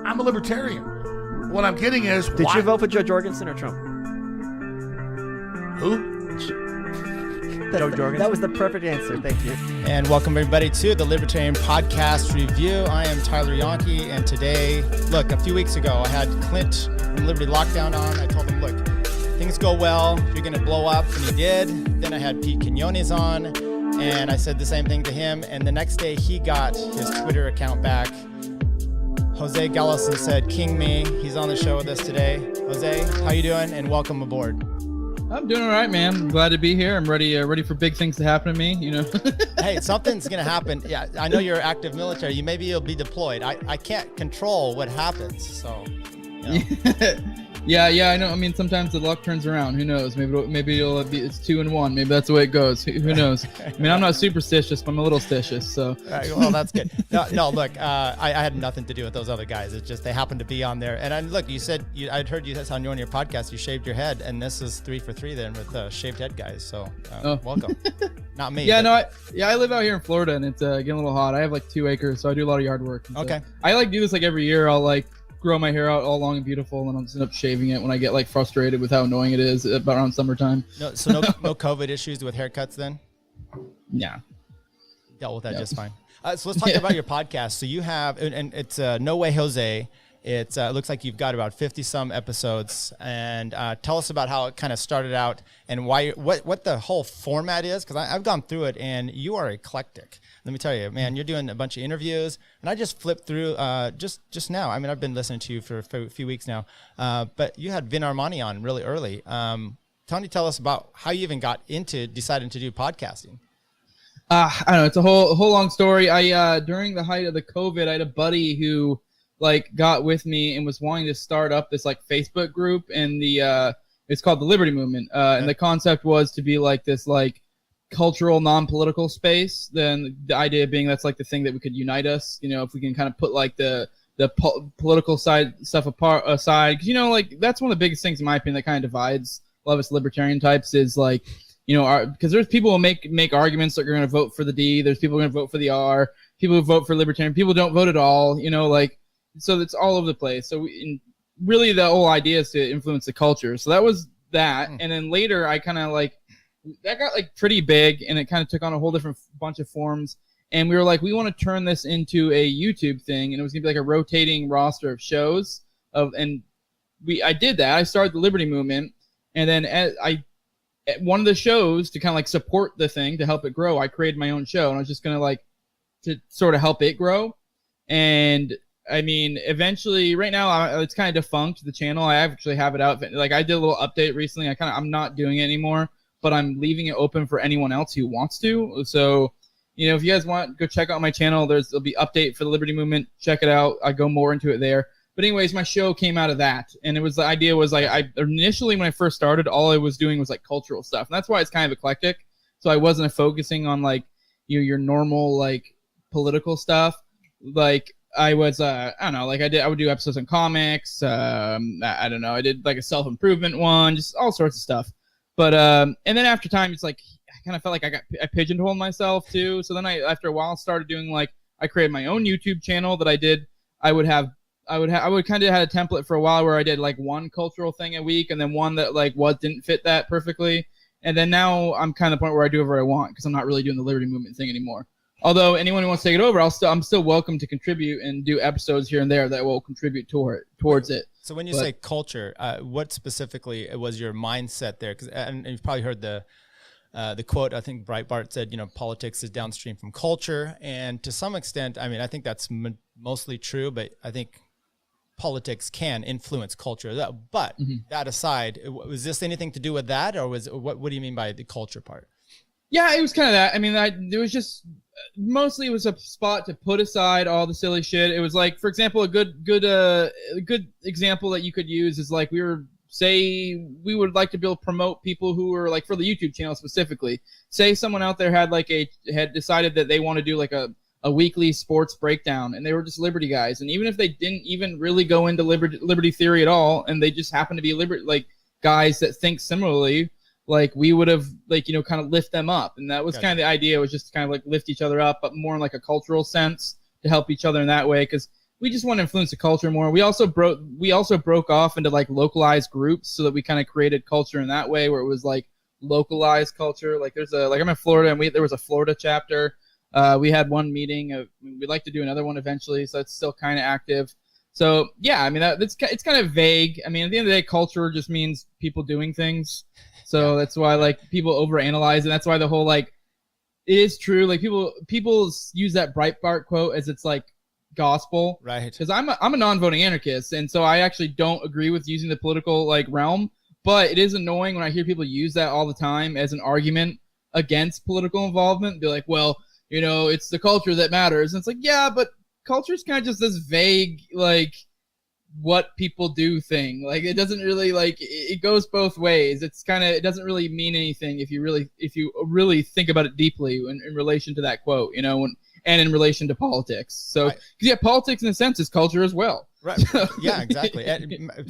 I'm a libertarian. What I'm getting is, did you vote for Joe Jorgensen or Trump? Who? Joe Jorgensen. That was the perfect answer. Thank you. And welcome everybody to the Libertarian Podcast Review. I am Tyler Yonke, and today, look, a few weeks ago, I had Clint from Liberty Lockdown on. I told him, look, things go well, you're going to blow up, and he did. Then I had Pete Quinones on, and I said the same thing to him, and the next day he got his Twitter account back. Jose Gallison said, "King me." He's on the show with us today. Jose, how you doing? And welcome aboard. I'm doing all right, man. I'm glad to be here. I'm ready for big things to happen to me, you know. Hey, something's going to happen. Yeah, I know you're active military. Maybe you'll be deployed. I can't control what happens, so. You know. Yeah, I know. I mean, sometimes the luck turns around. Who knows? Maybe it's 2-1. Maybe that's the way it goes. Who knows? I mean, I'm not superstitious, but I'm a little stitious. So. Well, that's good. No, look, I had nothing to do with those other guys. It's just they happened to be on there. And look, you said I'd heard you on your podcast. You shaved your head, and this is 3 for 3 then with shaved head guys. So welcome. Not me. Yeah, I live out here in Florida, and it's getting a little hot. I have like 2 acres, so I do a lot of yard work. Okay. I like do this like every year. I'll like grow my hair out all long and beautiful, and I'll just end up shaving it when I get like frustrated with how annoying it is around summertime. No COVID issues with haircuts then? Yeah. Dealt with that just fine. So let's talk about your podcast. So you have, and it's No Way Jose. It looks like you've got about 50 some episodes, and tell us about how it kind of started out and why, what the whole format is. Cause I've gone through it and you are eclectic. Let me tell you, man, you're doing a bunch of interviews, and I just flipped through just now. I mean, I've been listening to you for a few weeks now, but you had Vin Armani on really early. Tell us about how you even got into deciding to do podcasting. I don't know. It's a whole long story. I during the height of the COVID, I had a buddy who like got with me and was wanting to start up this like Facebook group, and it's called the Liberty Movement. And the concept was to be like this like cultural non-political space. Then the idea being that's like the thing that we could unite us, you know, if we can kind of put like the political side stuff aside, because you know, like that's one of the biggest things in my opinion that kind of divides a lot of us libertarian types is like, you know, because there's people who make arguments that are going to vote for the D, there's people who are going to vote for the R, people who vote for libertarian, people who don't vote at all, you know, like, so it's all over the place. So really the whole idea is to influence the culture. So that was that. And then later I kind of like, that got like pretty big, and it kind of took on a whole different bunch of forms. And we were like, we want to turn this into a YouTube thing, and it was gonna be like a rotating roster of shows. I did that. I started the Liberty Movement, and then at one of the shows to kind of like support the thing to help it grow, I created my own show, and I was just gonna like to sort of help it grow. And I mean, eventually, right now it's kind of defunct. The channel, I actually have it out. Like I did a little update recently. I'm not doing it anymore, but I'm leaving it open for anyone else who wants to. So, you know, if you guys want, go check out my channel. There'll be update for the Liberty Movement. Check it out. I go more into it there. But anyways, my show came out of that. And it was, the idea was like, I initially, when I first started, all I was doing was like cultural stuff. And that's why it's kind of eclectic. So I wasn't focusing on like, you know, your normal like political stuff. Like I was, I don't know, like I would do episodes on comics. I don't know. I did like a self-improvement one, just all sorts of stuff. But and then after time, it's like I kind of felt like I pigeonholed myself too. So then after a while started doing like I created my own YouTube channel that I did. I would kind of had a template for a while where I did like one cultural thing a week, and then one that like didn't fit that perfectly. And then now I'm kind of the point where I do whatever I want because I'm not really doing the Liberty Movement thing anymore. Although anyone who wants to take it over, I'm still welcome to contribute and do episodes here and there that will contribute towards it. So when you say culture, what specifically was your mindset there? And you've probably heard the quote. I think Breitbart said, you know, politics is downstream from culture, and to some extent, I mean, I think that's mostly true. But I think politics can influence culture. But that aside, was this anything to do with that, or what do you mean by the culture part? Yeah, it was kind of that. I mean, it was just mostly it was a spot to put aside all the silly shit. It was like, for example, a good example that you could use is like we would like to be able to promote people who were like for the YouTube channel specifically. Say someone out there had decided that they want to do like a weekly sports breakdown, and they were just Liberty guys, and even if they didn't even really go into Liberty theory at all, and they just happened to be like guys that think similarly. Like we would have like, you know, kind of lift them up. And that was kind of the idea, was just to kind of like lift each other up, but more in like a cultural sense to help each other in that way. Cause we just want to influence the culture more. We also broke off into like localized groups so that we kind of created culture in that way where it was like localized culture. Like I'm in Florida and there was a Florida chapter. We had one meeting. We'd like to do another one eventually, so it's still kind of active. So yeah, I mean it's kind of vague. I mean, at the end of the day, culture just means people doing things. So that's why like people overanalyze, and that's why the whole like it is true. Like people use that Breitbart quote as it's like gospel, right? Because I'm a non-voting anarchist, and so I actually don't agree with using the political like realm. But it is annoying when I hear people use that all the time as an argument against political involvement. Be like, well, you know, it's the culture that matters. And it's like, yeah, but culture is kind of just this vague, like, what people do thing. Like, it doesn't really, like, it goes both ways. It's kind of, it doesn't really mean anything if you really think about it deeply in relation to that quote, you know, and in relation to politics. So, because yeah, politics in a sense is culture as well. Right. Yeah, exactly.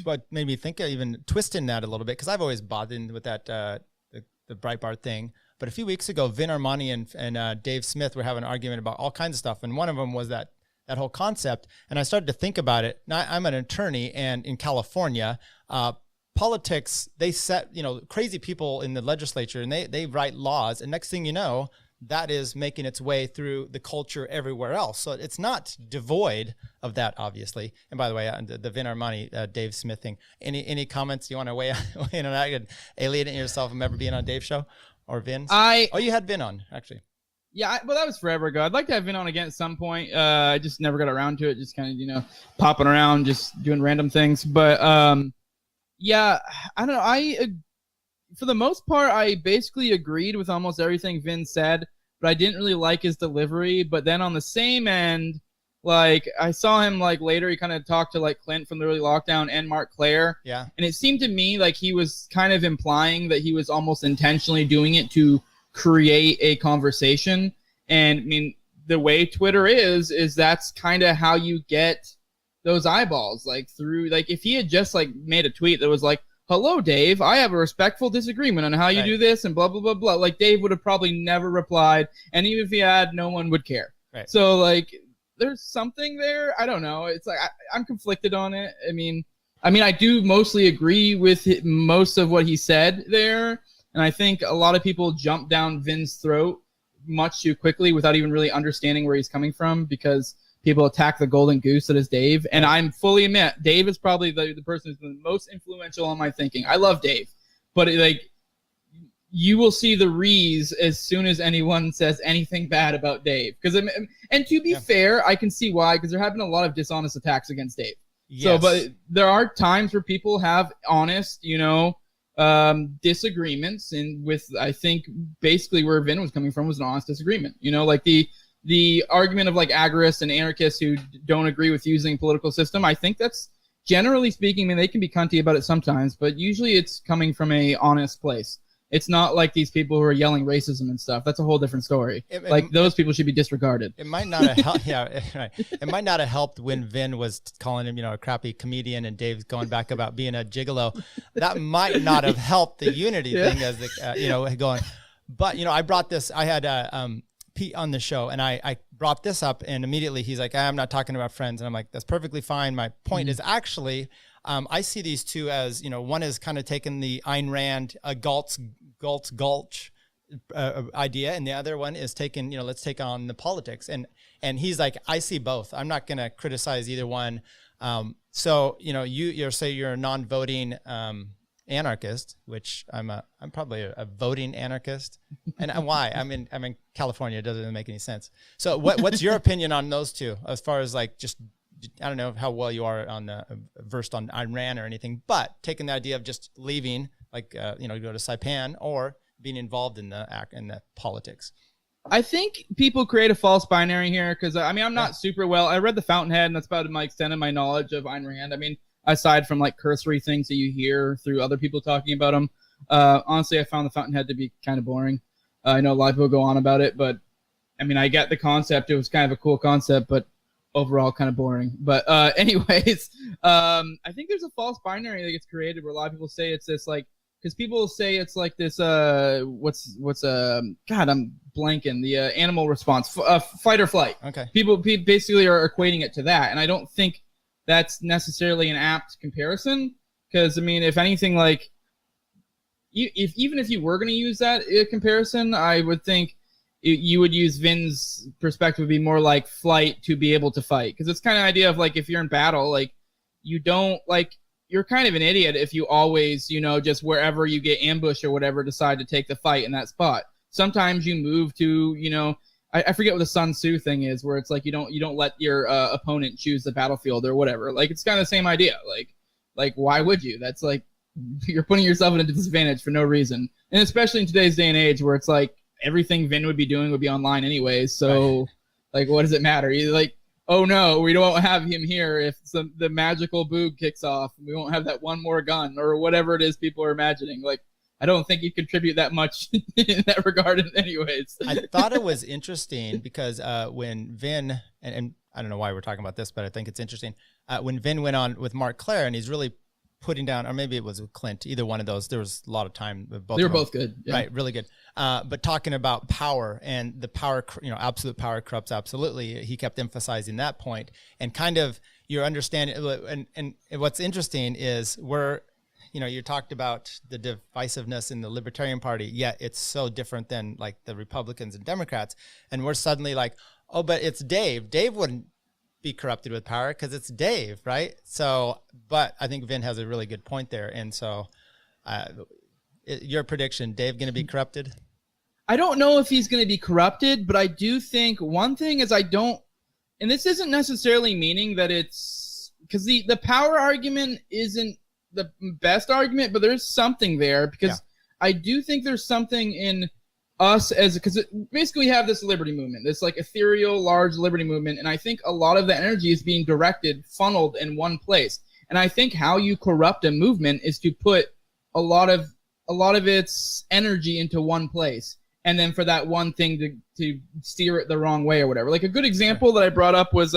What made me think of even twisting that a little bit, because I've always bothered with that, the Breitbart thing. But a few weeks ago, Vin Armani and Dave Smith were having an argument about all kinds of stuff. And one of them was that whole concept. And I started to think about it. Now, I'm an attorney, and in California, politics, they set, you know, crazy people in the legislature, and they write laws. And next thing you know, that is making its way through the culture everywhere else. So it's not devoid of that, obviously. And by the way, the Vin Armani, Dave Smith thing, any comments you want to weigh in on that? You alienate yourself from ever being on Dave's show or Vin's? You had Vin on, actually. Yeah, well, that was forever ago. I'd like to have Vin on again at some point. I just never got around to it. Just kind of, you know, popping around, just doing random things. But yeah, I don't know. For the most part, I basically agreed with almost everything Vin said, but I didn't really like his delivery. But then on the same end, like, I saw him, like, later, he kind of talked to, like, Clint from the early lockdown and Mark Claire. Yeah. And it seemed to me like he was kind of implying that he was almost intentionally doing it to create a conversation. And, I mean, the way Twitter is that's kind of how you get those eyeballs, like, through, like, if he had just, like, made a tweet that was like, hello, Dave, I have a respectful disagreement on how you do this and blah, blah, blah, blah. Like, Dave would have probably never replied. And even if he had, no one would care. Right. So, like, there's something there. I don't know. It's like, I'm conflicted on it. I mean, I do mostly agree with most of what he said there. And I think a lot of people jump down Vin's throat much too quickly without even really understanding where he's coming from, because people attack the golden goose that is Dave. And I'm fully admit, Dave is probably the person who's been most influential on my thinking. I love Dave, but like, you will see the rees as soon as anyone says anything bad about Dave. And to be fair, I can see why, because there have been a lot of dishonest attacks against Dave. Yes. So, but there are times where people have honest, you know, disagreements, and with, I think basically where Vin was coming from was an honest disagreement. You know, like the argument of like agorists and anarchists who don't agree with using political system. I think that's, generally speaking, I mean, they can be cunty about it sometimes, but usually it's coming from a honest place. It's not like these people who are yelling racism and stuff. That's a whole different story. Those people should be disregarded. It might not have helped. Yeah, right. It might not have helped when Vin was calling him, you know, a crappy comedian, and Dave's going back about being a gigolo. That might not have helped the unity thing, as the you know, going. But you know, I brought this. I had Pete on the show, and I brought this up, and immediately he's like, I'm not talking about friends, and I'm like, that's perfectly fine. My point is actually, I see these two as, you know, one is kind of taking the Ayn Rand Galt's Gulch idea, and the other one is taking, you know, let's take on the politics. And he's like, I see both. I'm not going to criticize either one. So, you know, you're say you're a non-voting anarchist, which I'm probably a voting anarchist. And why? I'm in California. It doesn't make any sense. So what's your opinion on those two, as far as like, just, I don't know how well you are on versed on Ayn Rand or anything, but taking the idea of just leaving, like, you know, go to Saipan, or being involved in the politics. I think people create a false binary here, because I mean, I'm not super well. I read The Fountainhead, and that's about my extent of my knowledge of Ayn Rand. I mean, aside from like cursory things that you hear through other people talking about them, honestly, I found The Fountainhead to be kind of boring. I know a lot of people go on about it, but I mean, I get the concept. It was kind of a cool concept, but overall kind of boring. But anyways, I think there's a false binary that gets created where a lot of people say it's this like because people say it's like this what's God, I'm blanking, the animal response, fight or flight. Okay. People basically are equating it to that, and I don't think that's necessarily an apt comparison, because I mean, if anything, like even if you were going to use that comparison, I would think you would use Vin's perspective would be more like flight to be able to fight, because it's kind of idea of like if you're in battle, like you don't like you're kind of an idiot if you always, you know, just wherever you get ambushed or whatever, decide to take the fight in that spot. Sometimes you move to, you know, I forget what the Sun Tzu thing is, where it's like you don't let your opponent choose the battlefield or whatever. Like it's kind of the same idea. Like why would you? That's like you're putting yourself at a disadvantage for no reason. And especially in today's day and age where it's like everything Vin would be doing would be online anyways. So right. Like, what does it matter? You're like, oh no, we don't have him here if the magical boog kicks off. We won't have that one more gun or whatever it is people are imagining. Like, I don't think you contribute that much in that regard anyways. I thought it was interesting because when Vin, and I don't know why we're talking about this, but I think it's interesting. When Vin went on with Mark Claire and he's really putting down, or maybe it was with Clint, either one of those, there was a lot of time. They were both good. Yeah. Right, really good. But talking about power and the power, you know, absolute power corrupts absolutely. He kept emphasizing that point, and kind of your understanding. And what's interesting is you know, you talked about the divisiveness in the Libertarian Party, yet it's so different than like the Republicans and Democrats. And we're suddenly like, oh, but it's Dave. Dave wouldn't be corrupted with power because it's Dave, right? So, but I think Vin has a really good point there. And so your prediction, Dave going to be corrupted? I don't know if he's going to be corrupted, but I do think one thing is and this isn't necessarily meaning that it's, because the power argument isn't the best argument, but there's something there, because I do think there's something in us because basically we have this liberty movement, this like ethereal large liberty movement, and I think a lot of the energy is being funneled in one place. And I think how you corrupt a movement is to put a lot of its energy into one place, and then for that one thing to steer it the wrong way or whatever. Like a good example that I brought up was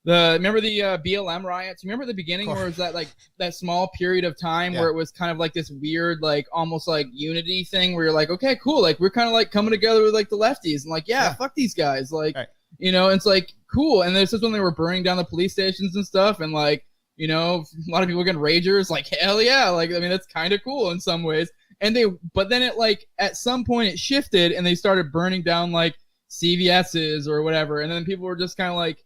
remember the BLM riots? Remember at the beginning where it was that small period of time where it was kind of like this weird, like almost like unity thing where you're like, okay, cool. Like we're kind of like coming together with like the lefties and like, fuck these guys. Like, you know, it's like cool. And this is when they were burning down the police stations and stuff. And like, you know, a lot of people getting ragers, like, hell yeah. Like, I mean, that's kind of cool in some ways. But then it like, at some point it shifted and they started burning down like CVS's or whatever. And then people were just kind of like,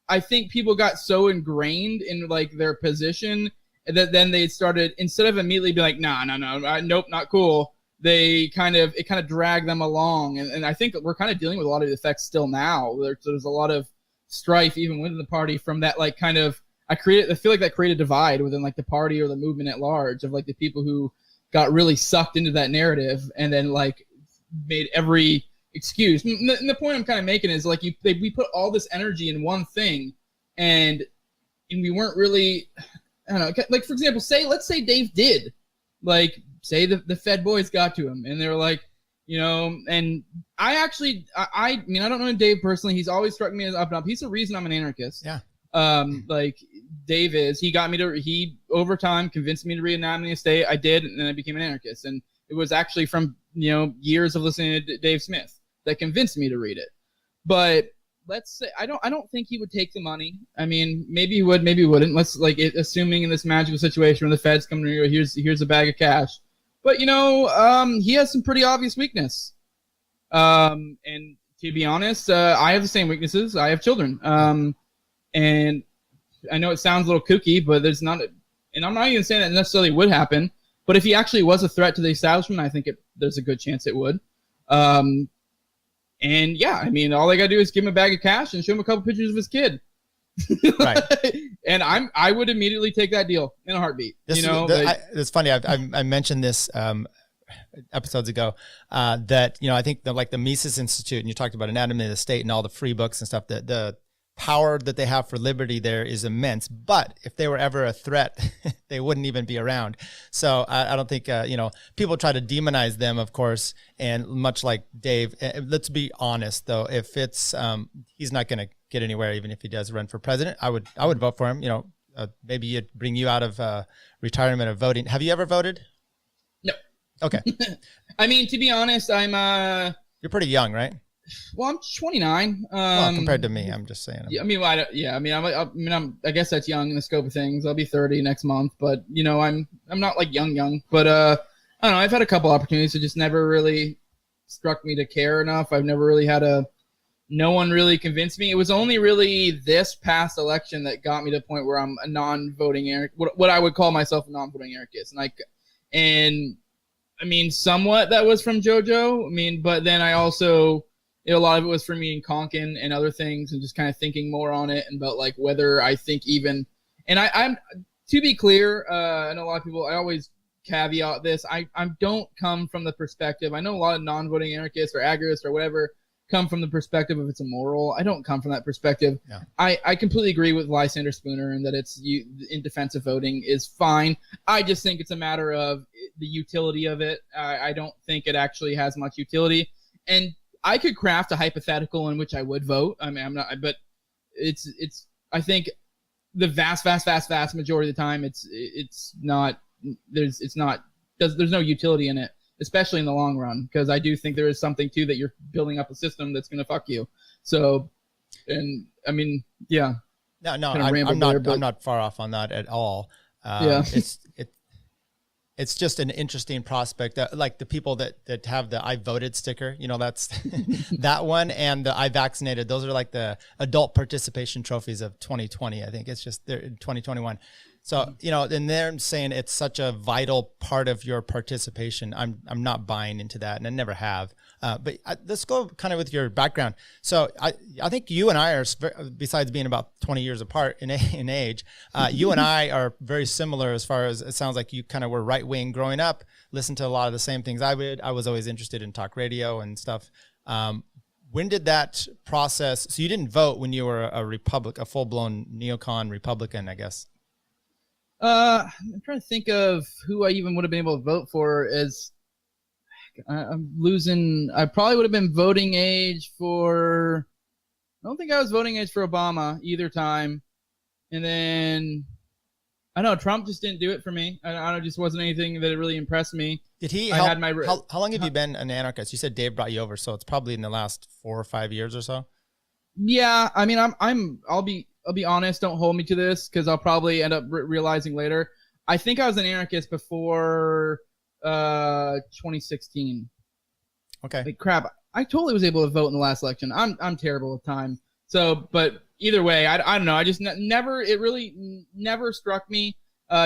I think people got so ingrained in like their position that then they started, instead of immediately being like, nope, not cool. It kind of dragged them along. And I think we're kind of dealing with a lot of the effects still now. There's a lot of strife even within the party from that, like kind of, I feel like that created a divide within like the party or the movement at large of like the people who got really sucked into that narrative and then like made every excuse. And the point I'm kind of making is like we put all this energy in one thing, and we weren't really, I don't know, like for example, let's say Dave did, like say the Fed boys got to him and they were like, you know, and I mean I don't know Dave personally. He's always struck me as up and up. He's the reason I'm an anarchist. Yeah. Like Dave is. He over time convinced me to read Anatomy of the State. I did, and then I became an anarchist. And it was actually from, you know, years of listening to Dave Smith that convinced me to read it. But let's say I don't think he would take the money. I mean, maybe he would, maybe he wouldn't. Let's assuming in this magical situation where the Fed's coming to you, here's a bag of cash. But you know, he has some pretty obvious weakness. And to be honest, I have the same weaknesses. I have children. And I know it sounds a little kooky, but and I'm not even saying that necessarily would happen. But if he actually was a threat to the establishment, I think there's a good chance it would. And yeah, I mean, all they gotta do is give him a bag of cash and show him a couple pictures of his kid. Right. And I would immediately take that deal in a heartbeat. It's funny. I mentioned this episodes ago that, you know, I think the Mises Institute, and you talked about Anatomy of the State and all the free books and stuff, the power that they have for liberty there is immense. But if they were ever a threat, they wouldn't even be around. So I don't think, you know, people try to demonize them, of course. And much like Dave, let's be honest, though, if it's he's not going to get anywhere, even if he does run for president, I would vote for him. You know, maybe it'd bring you out of retirement of voting. Have you ever voted? Okay. I mean, to be honest, You're pretty young, right? well, I'm 29. Well, compared to me, I'm just saying. Yeah, I mean, I guess that's young in the scope of things. I'll be 30 next month, but you know, I'm not like young, but I don't know. I've had a couple opportunities that just never really struck me to care enough. I've never really no one really convinced me. It was only really this past election that got me to the point where I'm a non-voting what I would call myself a non-voting anarchist. And I mean, somewhat that was from JoJo. I mean, but then I also, a lot of it was from me and Konkin and other things, and just kind of thinking more on it and about like whether I think even, and I'm to be clear, I know a lot of people, I always caveat this. I don't come from the perspective. I know a lot of non-voting anarchists or agorists or whatever come from the perspective of it's immoral. I don't come from that perspective. Yeah. I completely agree with Lysander Spooner and that in defense of voting is fine. I just think it's a matter of the utility of it. I don't think it actually has much utility. And I could craft a hypothetical in which I would vote. I mean, I'm not, but it's, I think the vast majority of the time, there's no utility in it, especially in the long run, because I do think there is something too that you're building up a system that's going to fuck you. So, and I mean, yeah. No, I'm not far off on that at all. Yeah. It's just an interesting prospect. Like the people that have the I voted sticker, you know, that's that one, and the I vaccinated. Those are like the adult participation trophies of 2020. I think it's just they're in 2021. So, you know, and they're saying it's such a vital part of your participation. I'm not buying into that, and I never have. But let's go kind of with your background. So I think you and I are, besides being about 20 years apart in age, you and I are very similar as far as it sounds like you kind of were right wing growing up, listened to a lot of the same things I would. I was always interested in talk radio and stuff. When did that process? So you didn't vote when you were a full-blown neocon Republican, I guess. I'm trying to think of who I even would have been able to vote for. I'm losing. I probably would have been voting age for. I don't think I was voting age for Obama either time. And then I know Trump just didn't do it for me. I don't know, just wasn't anything that really impressed me. Did he? How long have you been an anarchist? You said Dave brought you over, so it's probably in the last 4 or 5 years or so. Yeah, I mean, I'll be honest. Don't hold me to this because I'll probably end up realizing later. I think I was an anarchist before 2016. Okay. Like, crap, I totally was able to vote in the last election. I'm terrible with time. So, but either way, I don't know. I just it really never struck me.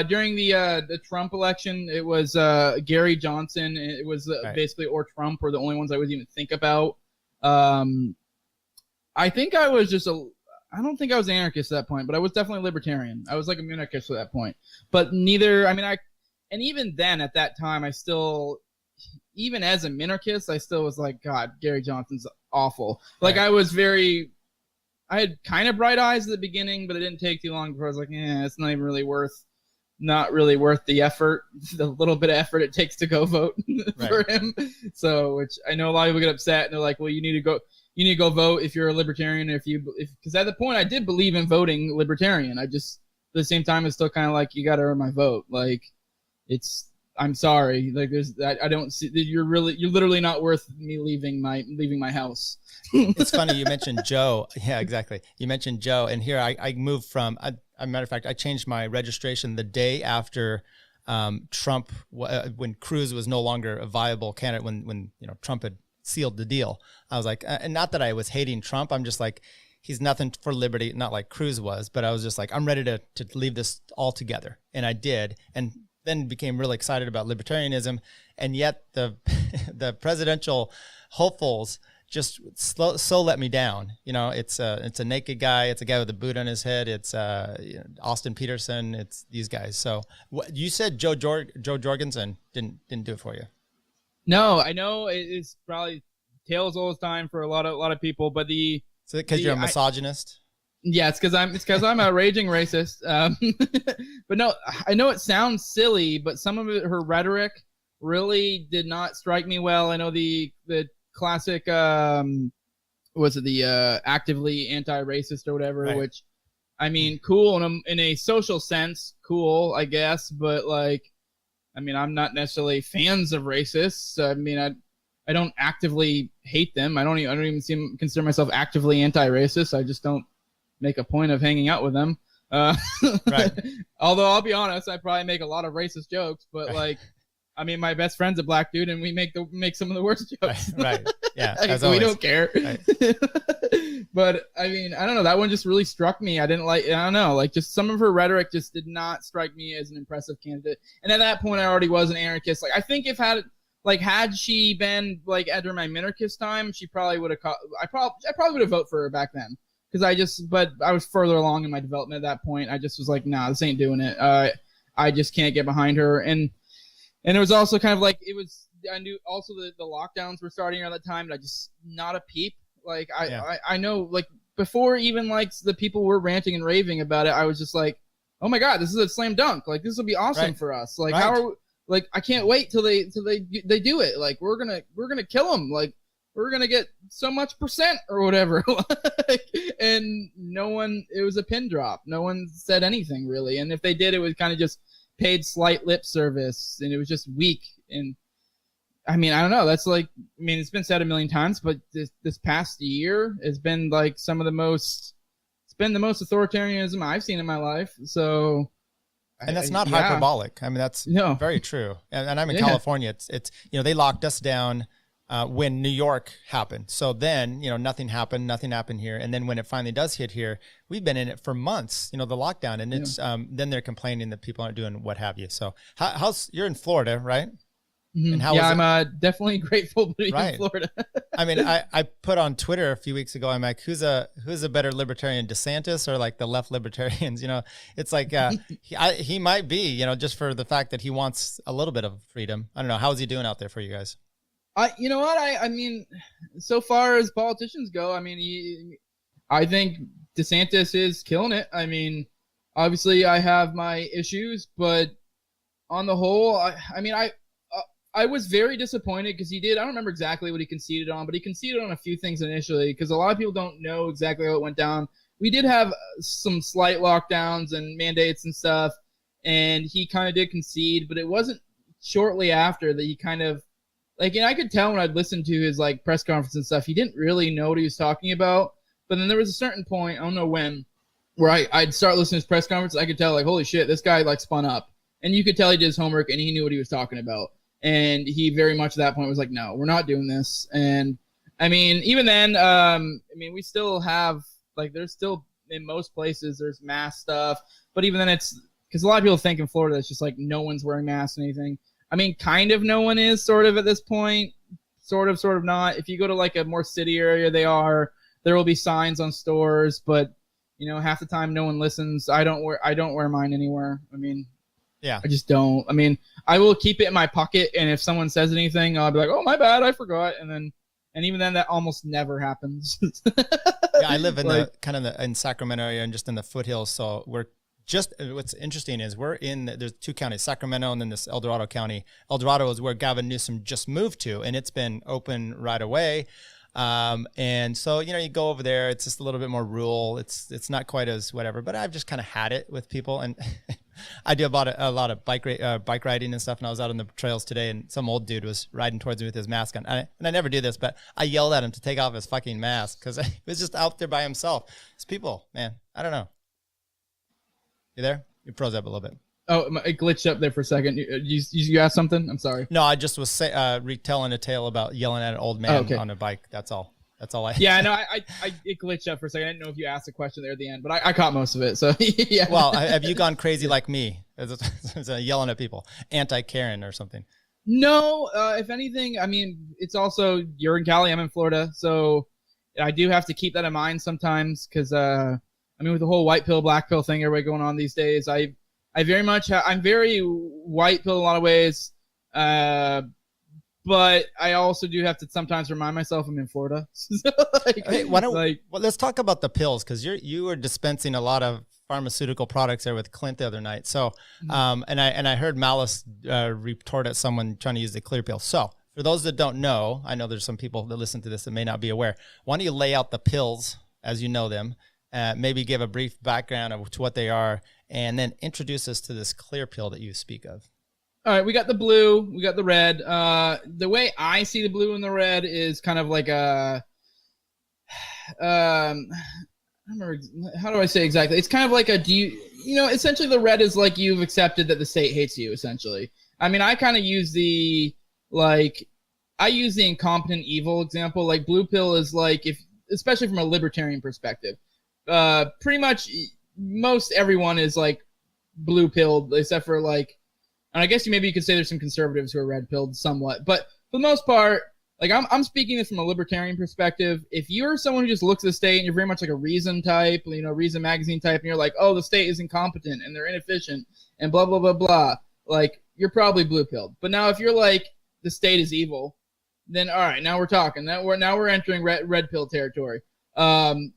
During the Trump election, it was Gary Johnson. It was basically or Trump were the only ones I would even think about. I think I was I don't think I was an anarchist at that point, but I was definitely libertarian. I was like a minarchist at that point. But neither, I mean, and even then at that time, even as a minarchist, I still was like, God, Gary Johnson's awful. Like I had kind of bright eyes at the beginning, but it didn't take too long before I was like, it's not really worth the effort, the little bit of effort it takes to go vote for him. So, which I know a lot of people get upset and they're like, well, you need to go vote if you're a libertarian. Because at the point I did believe in voting libertarian. I just, at the same time, it's still kind of like, you got to earn my vote. Like I'm sorry. Like I don't see that you're literally not worth me leaving my house. It's funny. You mentioned Joe. Yeah, exactly. You mentioned Joe. And here I moved from, as a matter of fact, I changed my registration the day after Trump, when Cruz was no longer a viable candidate, when Trump had sealed the deal. I was like, and not that I was hating Trump. I'm just like, he's nothing for liberty, not like Cruz was, but I was just like, I'm ready to leave this all together. And I did. And then became really excited about libertarianism. And yet the presidential hopefuls just so let me down. It's a naked guy. It's a guy with a boot on his head. It's Austin Peterson. It's these guys. So you said Joe Jorgensen didn't do it for you. No, I know it's probably tales all the time for a lot of people, but because you're a misogynist. Yeah, it's because I'm a raging racist. But no, I know it sounds silly, but some of her rhetoric really did not strike me well. I know the classic was it the actively anti-racist or whatever, right. Which I mean, cool in a social sense, cool, I guess, but like I mean, I'm not necessarily fans of racists. I mean, I don't actively hate them. I don't even consider myself actively anti-racist. I just don't make a point of hanging out with them. Right. Although I'll be honest, I probably make a lot of racist jokes, but like, I mean, my best friend's a black dude, and we make some of the worst jokes. Right. Yeah. Like, As we always. don't care. Right. But I mean, I don't know. That one just really struck me. I don't know. Like, just some of her rhetoric just did not strike me as an impressive candidate. And at that point, I already was an anarchist. Like, I think had she been like during my minarchist time, she probably would have. I probably would have voted for her back then. But I was further along in my development at that point. I just was like, nah, this ain't doing it. I just can't get behind her. And it was also kind of like, I knew also the lockdowns were starting around that time, and I just, not a peep. Like, I know, like, before even like the people were ranting and raving about it, I was just like, oh my God, this is a slam dunk. Like, this will be awesome for us. Like, I can't wait till they do it. Like, we're gonna kill them. Like, we're going to get so much percent or whatever. And it was a pin drop. No one said anything really. And if they did, it was kind of just paid slight lip service, and it was just weak. And I mean, I don't know. That's like, I mean, it's been said a million times, but this past year has been like it's been the most authoritarianism I've seen in my life. So, and that's not hyperbolic. I mean, that's very true. And I'm in California. It's they locked us down when New York happened. So then, nothing happened here. And then when it finally does hit here, we've been in it for months, the lockdown, and it's, then they're complaining that people aren't doing what have you. So you're in Florida, right? Mm-hmm. And I'm definitely grateful to be in Florida. I mean, I put on Twitter a few weeks ago, I'm like, who's a better libertarian, DeSantis or like the left libertarians? It's like, he might be, just for the fact that he wants a little bit of freedom. I don't know. How is he doing out there for you guys? You know what? I mean, so far as politicians go, I mean, I think DeSantis is killing it. I mean, obviously I have my issues, but on the whole, I was very disappointed because I don't remember exactly what he conceded on, but he conceded on a few things initially because a lot of people don't know exactly how it went down. We did have some slight lockdowns and mandates and stuff, and he kind of did concede, but it wasn't shortly after that he kind of, like, and I could tell when I'd listened to his like press conference and stuff, he didn't really know what he was talking about. But then there was a certain point, I don't know when, where I'd start listening to his press conference. I could tell, like, holy shit, this guy like spun up, and you could tell he did his homework and he knew what he was talking about. And he very much at that point was like, no, we're not doing this. And I mean, even then, we still have like, there's still in most places there's mask stuff, but even then it's because a lot of people think in Florida it's just like no one's wearing masks and anything. I mean, kind of no one is sort of at this point, sort of not. If you go to like a more city area, there will be signs on stores, but half the time no one listens. I don't wear mine anywhere. I mean, yeah, I just don't. I mean, I will keep it in my pocket, and if someone says anything, I'll be like, oh, my bad, I forgot. And even then that almost never happens. Yeah, I live in in Sacramento area and just in the foothills. So what's interesting is there's two counties, Sacramento and then this El Dorado County. El Dorado is where Gavin Newsom just moved to, and it's been open right away. And so, you go over there, it's just a little bit more rural. It's not quite as whatever, but I've just kind of had it with people. And I do a lot of bike riding and stuff. And I was out on the trails today, and some old dude was riding towards me with his mask on. And I never do this, but I yelled at him to take off his fucking mask because he was just out there by himself. It's people, man. I don't know. You there? You froze up a little bit. Oh, it glitched up there for a second. You asked something? I'm sorry. No, I just was retelling a tale about yelling at an old man on a bike. That's all. Yeah, no, it glitched up for a second. I didn't know if you asked a question there at the end, but I caught most of it. So yeah. Well, have you gone crazy like me? Yelling at people, anti-Karen or something? No, if anything, I mean, it's also you're in Cali, I'm in Florida, so I do have to keep that in mind sometimes because with the whole white pill, black pill thing, everybody going on these days, I'm very white pill in a lot of ways, but I also do have to sometimes remind myself I'm in Florida. Let's talk about the pills because you were dispensing a lot of pharmaceutical products there with Clint the other night. So, and I heard Malice retort at someone trying to use the clear pill. So, for those that don't know, I know there's some people that listen to this that may not be aware. Why don't you lay out the pills as you know them? Maybe give a brief background of to what they are, and then introduce us to this clear pill that you speak of. All right, we got the blue, we got the red. The way I see the blue and the red is kind of like a, I don't remember, how do I say exactly? It's kind of like essentially the red is like you've accepted that the state hates you, essentially. I mean, I kind of use the incompetent evil example. Like blue pill is like, especially from a libertarian perspective, pretty much most everyone is like blue pilled, except for like, and I guess maybe you could say there's some conservatives who are red pilled somewhat, but for the most part, like I'm speaking this from a libertarian perspective. If you're someone who just looks at the state and you're very much like a Reason type, Reason magazine type, and you're like, oh, the state is incompetent and they're inefficient and blah blah blah blah, like you're probably blue pilled. But now if you're like the state is evil, then all right, now we're talking. Now we're entering red pill territory. And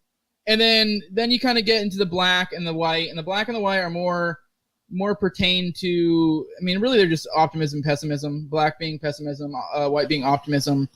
then you kind of get into the black and the white, and the black and the white are more pertain to, I mean, really they're just optimism, pessimism, black being pessimism, white being optimism.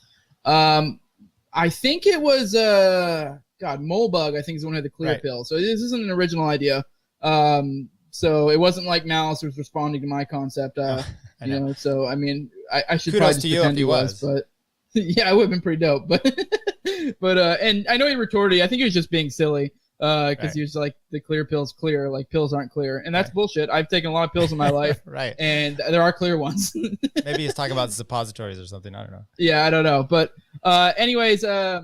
I think it was, Molebug, I think is the one who had the clear pill. So this isn't an original idea. So it wasn't like Malice was responding to my concept, so I mean, I should Kudos probably just to you pretend if he was. but yeah, it would have been pretty dope, but, and I know he retorted, I think he was just being silly. Because he was like, the clear pill's clear, like pills aren't clear, and that's bullshit. I've taken a lot of pills in my life, right? And there are clear ones. Maybe he's talking about suppositories or something. I don't know. Yeah, I don't know, but anyways, So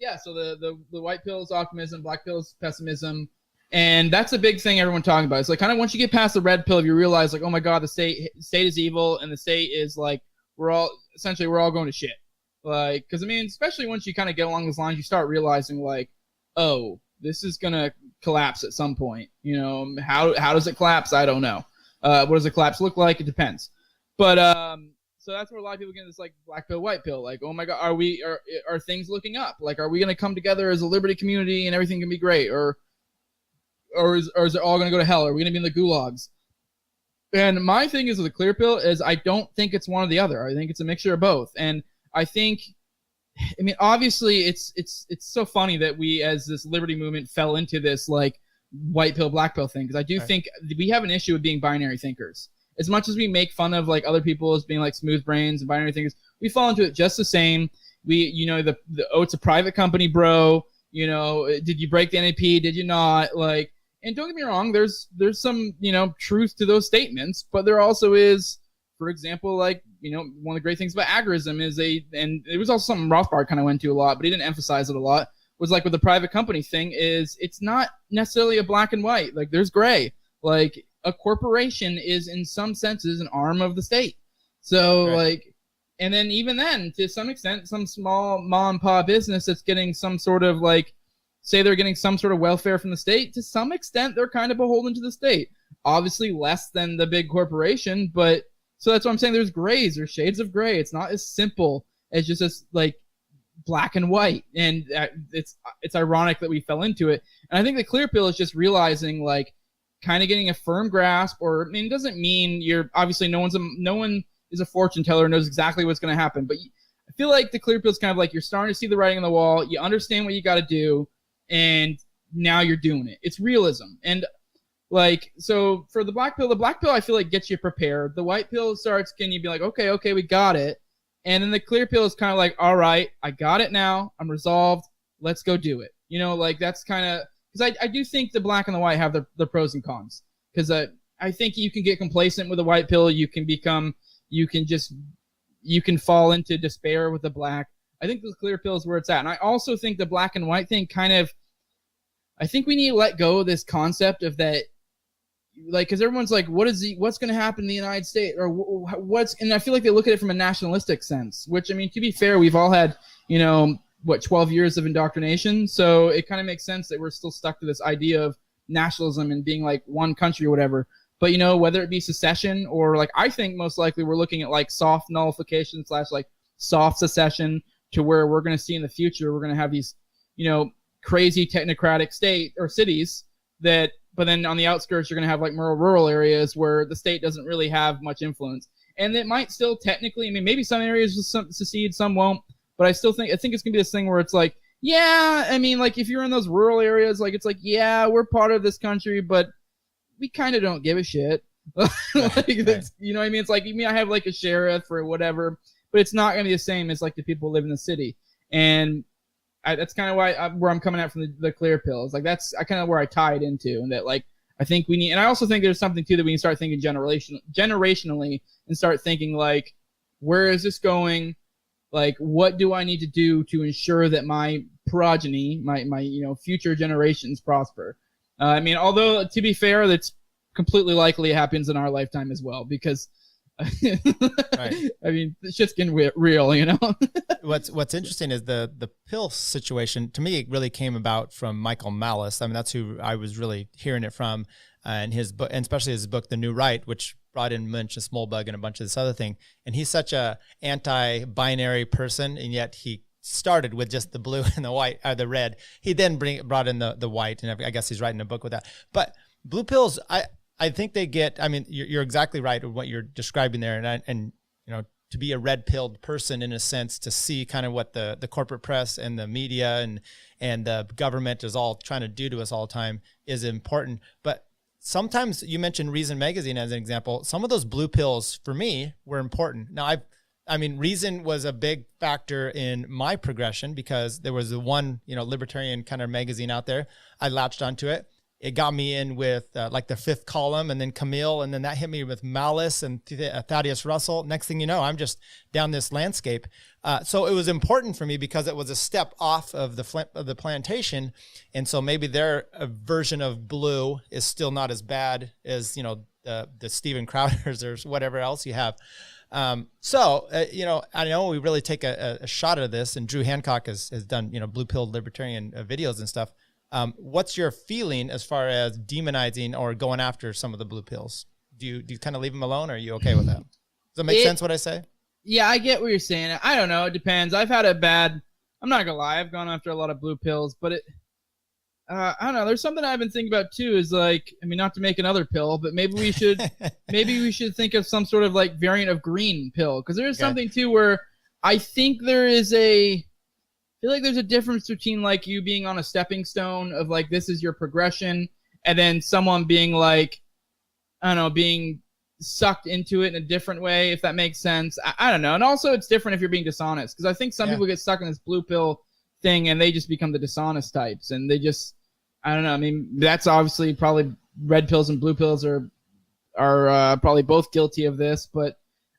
the white pill is optimism, black pill is pessimism, and that's a big thing everyone's talking about. It's like kind of once you get past the red pill, you realize like, oh my god, the state is evil, and the state is like we're all going to shit. Like, because I mean, especially once you kind of get along those lines, you start realizing like, oh, this is gonna collapse at some point. How does it collapse? I don't know. What does a collapse look like? It depends. But so that's where a lot of people get this like black pill, white pill. Like, oh my god, are things looking up? Like, are we gonna come together as a liberty community and everything can be great, or is it all gonna go to hell? Are we gonna be in the gulags? And my thing is with the clear pill is I don't think it's one or the other. I think it's a mixture of both. And I think, I mean, obviously, it's so funny that we, as this liberty movement, fell into this like white pill, black pill thing. Because I do think we have an issue with being binary thinkers. As much as we make fun of like other people as being like smooth brains and binary thinkers, we fall into it just the same. We, it's a private company, bro. Did you break the NAP? Did you not? Like, and don't get me wrong, there's some truth to those statements, but there also is, for example, like, one of the great things about agorism is and it was also something Rothbard kind of went to a lot, but he didn't emphasize it a lot, was like with the private company thing is it's not necessarily a black and white. Like there's gray. Like a corporation is in some senses an arm of the state. So like, and then even then, to some extent, some small mom and pop business that's getting some sort of like, say they're getting some sort of welfare from the state, to some extent, they're kind of beholden to the state. Obviously less than the big corporation, but so that's what I'm saying. There's grays or shades of gray. It's not as simple as just as like black and white. And it's ironic that we fell into it. And I think the clear pill is just realizing like kind of getting a firm grasp, or I mean, it doesn't mean you're obviously no one is a fortune teller and knows exactly what's going to happen. But I feel like the clear pill is kind of like you're starting to see the writing on the wall. You understand what you got to do, and now you're doing it. It's realism. And like, so for the black pill I feel like gets you prepared. The white pill starts, can you be like, okay, we got it. And then the clear pill is kind of like, all right, I got it now. I'm resolved. Let's go do it. Like that's kind of, because I do think the black and the white have the pros and cons. Because I think you can get complacent with the white pill. You can fall into despair with the black. I think the clear pill is where it's at. And I also think the black and white thing I think we need to let go of this concept of that. Like, because everyone's like, what's going to happen in the United States, or and I feel like they look at it from a nationalistic sense, which, I mean, to be fair, we've all had, 12 years of indoctrination. So it kind of makes sense that we're still stuck to this idea of nationalism and being like one country or whatever. But, whether it be secession or like, I think most likely we're looking at like soft nullification / like soft secession, to where we're going to see in the future, we're going to have these, crazy technocratic state or cities that, but then on the outskirts, you're going to have like more rural areas where the state doesn't really have much influence. And it might still technically, I mean, maybe some areas will secede, some won't. But I think it's going to be this thing where it's like, yeah, I mean, like if you're in those rural areas, like it's like, yeah, we're part of this country, but we kind of don't give a shit. Like, you know what I mean? It's like, I have like a sheriff or whatever, but it's not going to be the same as like the people who live in the city. And that's kind of where I'm coming at from the clear pills. Like that's kind of where I tie it into, and that like I think we need, and I also think there's something too that we can start thinking generationally and start thinking like, where is this going? Like, what do I need to do to ensure that my progeny, my future generations prosper? I mean, although to be fair, that's completely likely happens in our lifetime as well, because right. I mean, it's just getting real, you know. What's interesting is the pill situation. To me, it really came about from Michael Malice. I mean, that's who I was really hearing it from, and his book, and especially his book, The New Right, which brought in Munch and Smolbug and a bunch of this other thing. And he's such a anti-binary person, and yet he started with just the blue and the white, or the red. He then brought in the white, and I guess he's writing a book with that. But blue pills, I think they get, I mean, you're exactly right with what you're describing there. And you know, to be a red pilled person in a sense, to see kind of what the corporate press and the media and the government is all trying to do to us all the time is important. But sometimes, you mentioned Reason Magazine as an example. Some of those blue pills for me were important. Now I mean, Reason was a big factor in my progression, because there was the one, libertarian kind of magazine out there. I latched onto it. It got me in with like the Fifth Column, and then Camille, and then that hit me with Malice and Thaddeus Russell. Next thing you know, I'm just down this landscape. So it was important for me because it was a step off of the plantation, and so maybe their version of blue is still not as bad as the Steven Crowders or whatever else you have. So I know we really take a shot at this, and Drew Hancock has done blue pill libertarian videos and stuff. What's your feeling as far as demonizing or going after some of the blue pills? Do you kind of leave them alone, or are you okay with that? Does that make sense what I say? Yeah, I get what you're saying. I don't know. It depends. I've had I'm not gonna lie, I've gone after a lot of blue pills, but I don't know. There's something I've been thinking about too, is like, I mean, not to make another pill, but maybe we should think of some sort of like variant of green pill. Cause there is something too where I think I feel like there's a difference between like you being on a stepping stone of like, this is your progression, and then someone being like, I don't know, being sucked into it in a different way, if that makes sense. I don't know. And also it's different if you're being dishonest, because I think some people get stuck in this blue pill thing and they just become the dishonest types, and they just, I don't know. I mean, that's obviously probably red pills and blue pills are probably both guilty of this, but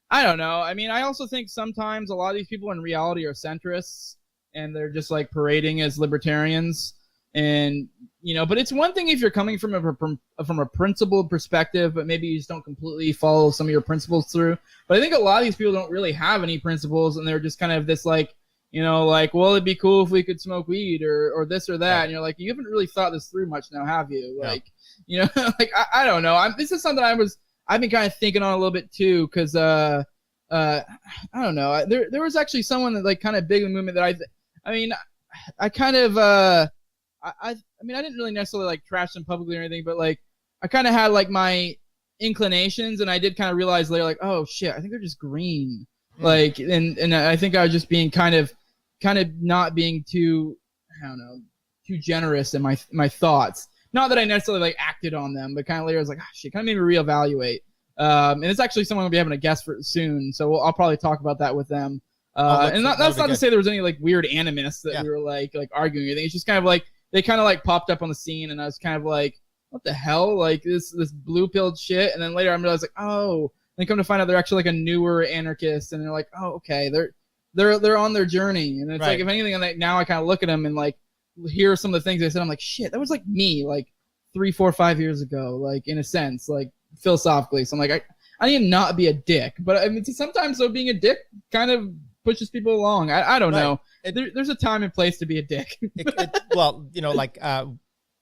I don't know. I mean, I also think sometimes a lot of these people in reality are centrists, and they're just like parading as libertarians, and but it's one thing if you're coming from a principled perspective, but maybe you just don't completely follow some of your principles through. But I think a lot of these people don't really have any principles, and they're just kind of this like, like, well, it'd be cool if we could smoke weed or this or that. And you're like, you haven't really thought this through much now, have you? Like, like, I don't know. This is something I've been kind of thinking on a little bit too, because I don't know. There was actually someone that like kind of big in the movement that I kind of I mean, I didn't really necessarily like trash them publicly or anything, but like I kind of had like my inclinations, and I did kind of realize later, like, oh shit, I think they're just green. Like, and I think I was just being kind of not being too, I don't know, too generous in my thoughts. Not that I necessarily like acted on them, but kind of later I was like, oh, shit, kind of made me reevaluate. And it's actually someone we'll be having a guest for soon, so I'll probably talk about that with them. And that's not to say there was any like weird animus that we were like arguing or anything. It's just kind of like they kind of like popped up on the scene, and I was kind of like, what the hell, like this blue pilled shit. And then later I realized like, oh, then come to find out they're actually like a newer anarchist, and they're like, oh, okay, they're on their journey. And it's like, if anything, like now I kind of look at them and like hear some of the things they said. I'm like, shit, that was like me like 3, 4, 5 years ago, like in a sense, like philosophically. So I'm like, I need to not be a dick, but I mean sometimes though being a dick kind of pushes people along. I don't know. There's a time and place to be a dick. Well,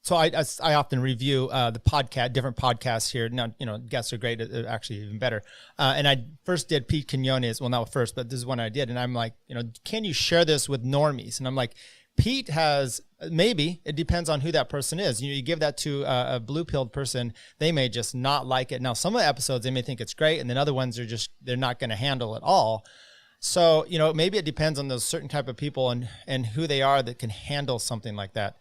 so I often review the podcast, different podcasts here. Now, guests are great, actually even better. And I first did Pete Quinones. Well, not first, but this is one I did. And I'm like, can you share this with normies? And I'm like, Pete has, maybe it depends on who that person is. You give that to a blue pilled person, they may just not like it. Now, some of the episodes, they may think it's great. And then other ones they're not going to handle it all. So, maybe it depends on those certain type of people and who they are that can handle something like that.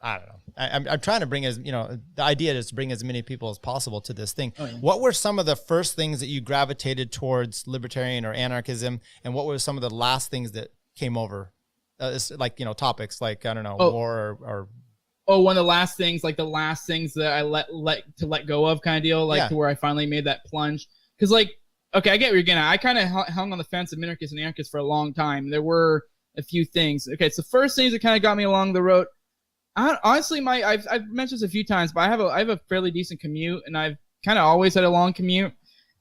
I don't know. I'm trying to bring the idea is to bring as many people as possible to this thing. Oh, yeah. What were some of the first things that you gravitated towards libertarian or anarchism? And what were some of the last things that came over? Like, topics like, I don't know, war or one of the last things that I let go of kind of deal, to where I finally made that plunge. Because okay, I get where you're getting at. I kind of hung on the fence of minarchist and anarchist for a long time. There were a few things. Okay, so first things that kind of got me along the road. Honestly, I've mentioned this a few times, but I have a fairly decent commute, and I've kind of always had a long commute,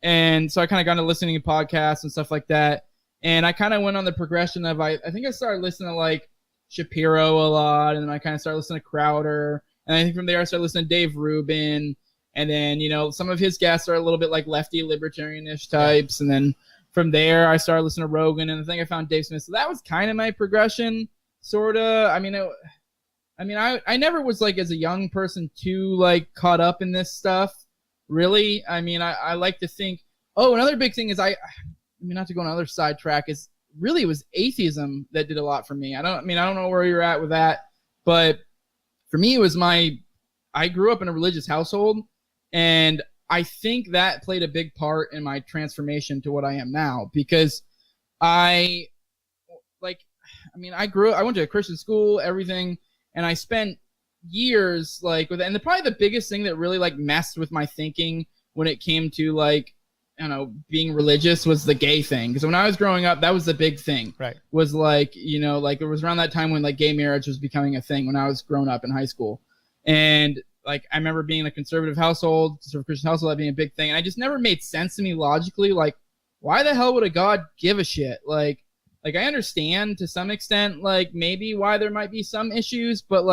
and so I kind of got into listening to podcasts and stuff like that. And I kind of went on the progression of I think I started listening to Shapiro a lot, and then I kind of started listening to Crowder, and I think from there I started listening to Dave Rubin, and then some of his guests are a little bit like lefty libertarianish types, and then from there I started listening to Rogan, and I think I found Dave Smith. So that was kind of my progression, sorta. I never was as a young person too caught up in this stuff, really. I like to think. Oh, another big thing is not to go on another sidetrack, is really it was atheism that did a lot for me. I don't know where you're at with that, but for me it was I grew up in a religious household, and I think that played a big part in my transformation to what I am now, because I went to a Christian school, everything. And I spent years with, and probably the biggest thing that really messed with my thinking when it came to being religious was the gay thing. Because when I was growing up, that was the big thing. Right. Was it was around that time when gay marriage was becoming a thing when I was growing up in high school. And I remember being in a conservative household, sort of Christian household, that being a big thing. And I just never made sense to me logically. Why the hell would a God give a shit? I understand to some extent, maybe why there might be some issues, but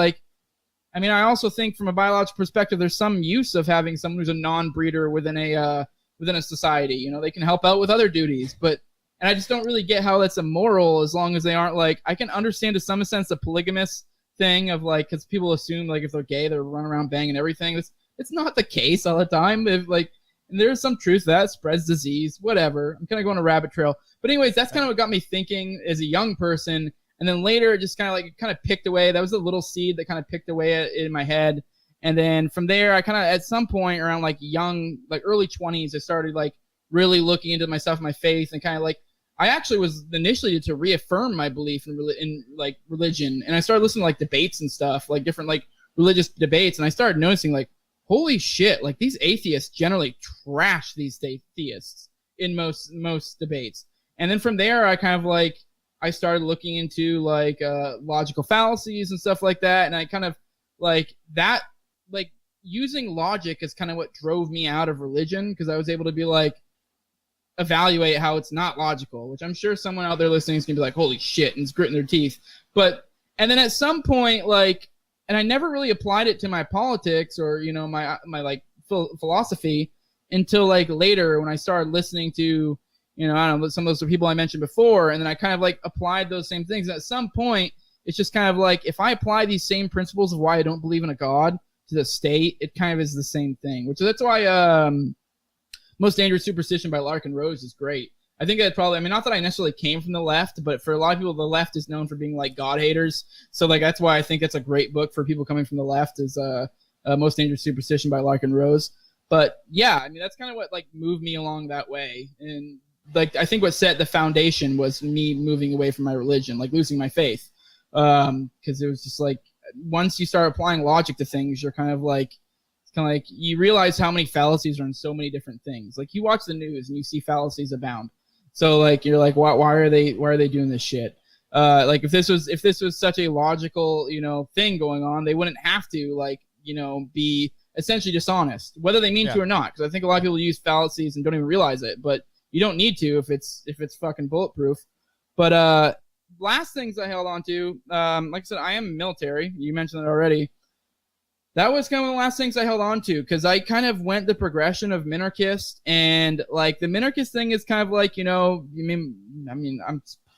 I also think from a biological perspective, there's some use of having someone who's a non-breeder within a society. They can help out with other duties, and I just don't really get how that's immoral as long as they aren't I can understand to some sense the polygamous thing of because people assume if they're gay, they're running around banging everything. It's not the case all the time. If and there's some truth to that, spreads disease, whatever. I'm kind of going a rabbit trail. But anyways, that's kind of what got me thinking as a young person. And then later it just kind of picked away. That was a little seed that kind of picked away in my head. And then from there, I kind of, at some point around early 20s, I started really looking into myself, my faith, and kind of I actually was initially to reaffirm my belief in religion. And I started listening to debates and stuff, different religious debates. And I started noticing holy shit, these atheists generally trash these theists in most debates. And then from there, I kind of I started looking into logical fallacies and stuff like that. And I kind of that, using logic is kind of what drove me out of religion, because I was able to be evaluate how it's not logical, which I'm sure someone out there listening is going to be holy shit, and it's gritting their teeth. And then at some point, and I never really applied it to my politics or, my philosophy until later when I started listening to, I don't know, some of those people I mentioned before. And then I kind of applied those same things. And at some point, it's just kind of if I apply these same principles of why I don't believe in a God to the state, it kind of is the same thing, that's why Most Dangerous Superstition by Larkin Rose is great. I think that probably, not that I necessarily came from the left, but for a lot of people, the left is known for being God haters. So that's why I think that's a great book for people coming from the left is Most Dangerous Superstition by Larkin Rose. But yeah, that's kind of what moved me along that way. And I think what set the foundation was me moving away from my religion, losing my faith. Because it was just once you start applying logic to things, you're kind of you realize how many fallacies are in so many different things. You watch the news and you see fallacies abound. So you're why are they doing this shit? If this was such a logical, thing going on, they wouldn't have to be essentially dishonest, whether they mean to or not. Because I think a lot of people use fallacies and don't even realize it, but you don't need to if it's fucking bulletproof. But last things I held on to, like I said, I am military. You mentioned it already. That was kind of the last things I held on to, because I kind of went the progression of minarchist, and the minarchist thing is kind of I'm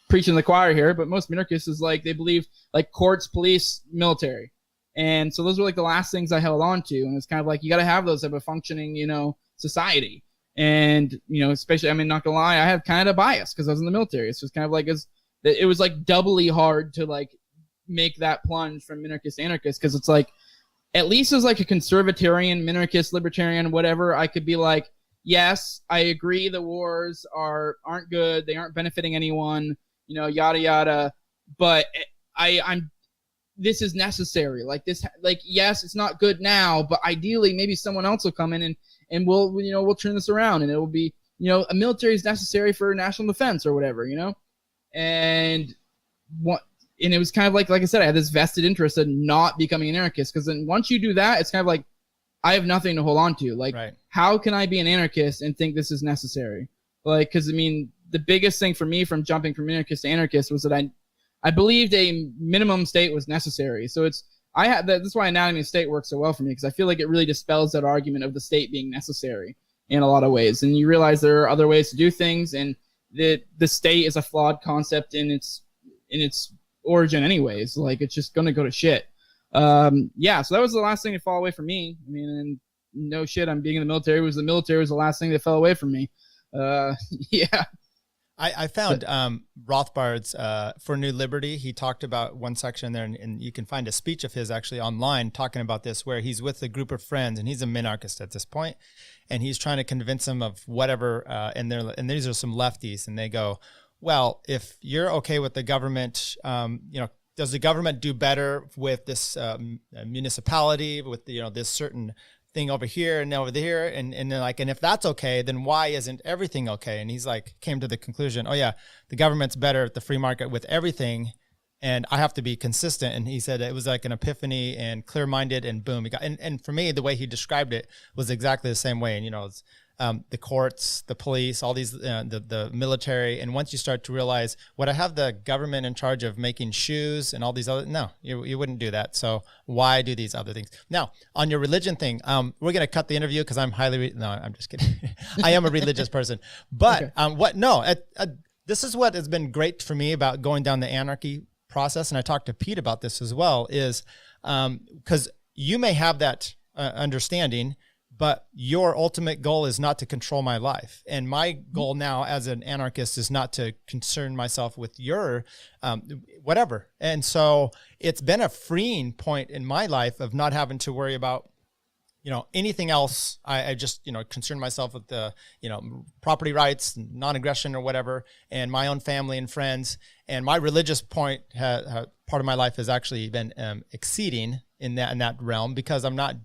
preaching to the choir here, but most minarchists is they believe courts, police, military. And so those were the last things I held on to. And it's kind of you got to have those type of functioning, society. And, especially, not gonna lie, I have kind of a bias because I was in the military. It's just kind of it was doubly hard to make that plunge from minarchist to anarchist, because it's like, at least as like a conservatarian, minarchist, libertarian, whatever, I could be like, yes, I agree the wars aren't good, they aren't benefiting anyone, yada yada, but I'm this is necessary. Like this, like yes, it's not good now, but ideally maybe someone else will come in and we'll turn this around, and it will be a military is necessary for national defense or whatever, and it was kind of like I said, I had this vested interest in not becoming an anarchist, because then once you do that, it's kind of like I have nothing to hold on to. Like, right. How can I be an anarchist and think this is necessary? Like, because the biggest thing for me from jumping from anarchist to anarchist was that I believed a minimum state was necessary. So that's why anatomy of state works so well for me, because I feel like it really dispels that argument of the state being necessary in a lot of ways. And you realize there are other ways to do things, and the state is a flawed concept in its origin anyways. Like, it's just going to go to shit. So that was the last thing to fall away from me. And no shit, I'm being in the military. The military was the last thing that fell away from me. Yeah. I found Rothbard's For New Liberty. He talked about one section there, and you can find a speech of his actually online talking about this, where he's with a group of friends, and he's a minarchist at this point, and he's trying to convince them of whatever. And these are some lefties, and they go, well, if you're okay with the government, does the government do better with this municipality, with this certain thing over here and over there, and they're like, and if that's okay, then why isn't everything okay? And he's like, came to the conclusion, oh yeah, the government's better at the free market with everything, and I have to be consistent. And he said it was like an epiphany and clear-minded, and boom, he got. And for me, the way he described it was exactly the same way. And it's, the courts, the police, all these, the military. And once you start to realize, would I have the government in charge of making shoes and all these other, no, you wouldn't do that. So why do these other things? Now, on your religion thing, we're going to cut the interview because I'm no, I'm just kidding. I am a religious person, but okay. This is what has been great for me about going down the anarchy process. And I talked to Pete about this as well, is because you may have that understanding, but your ultimate goal is not to control my life. And my goal now as an anarchist is not to concern myself with your whatever. And so it's been a freeing point in my life of not having to worry about, anything else. I just, concern myself with the, property rights, non-aggression or whatever, and my own family and friends. And my religious point, part of my life has actually been exceeding in that realm, because I'm not,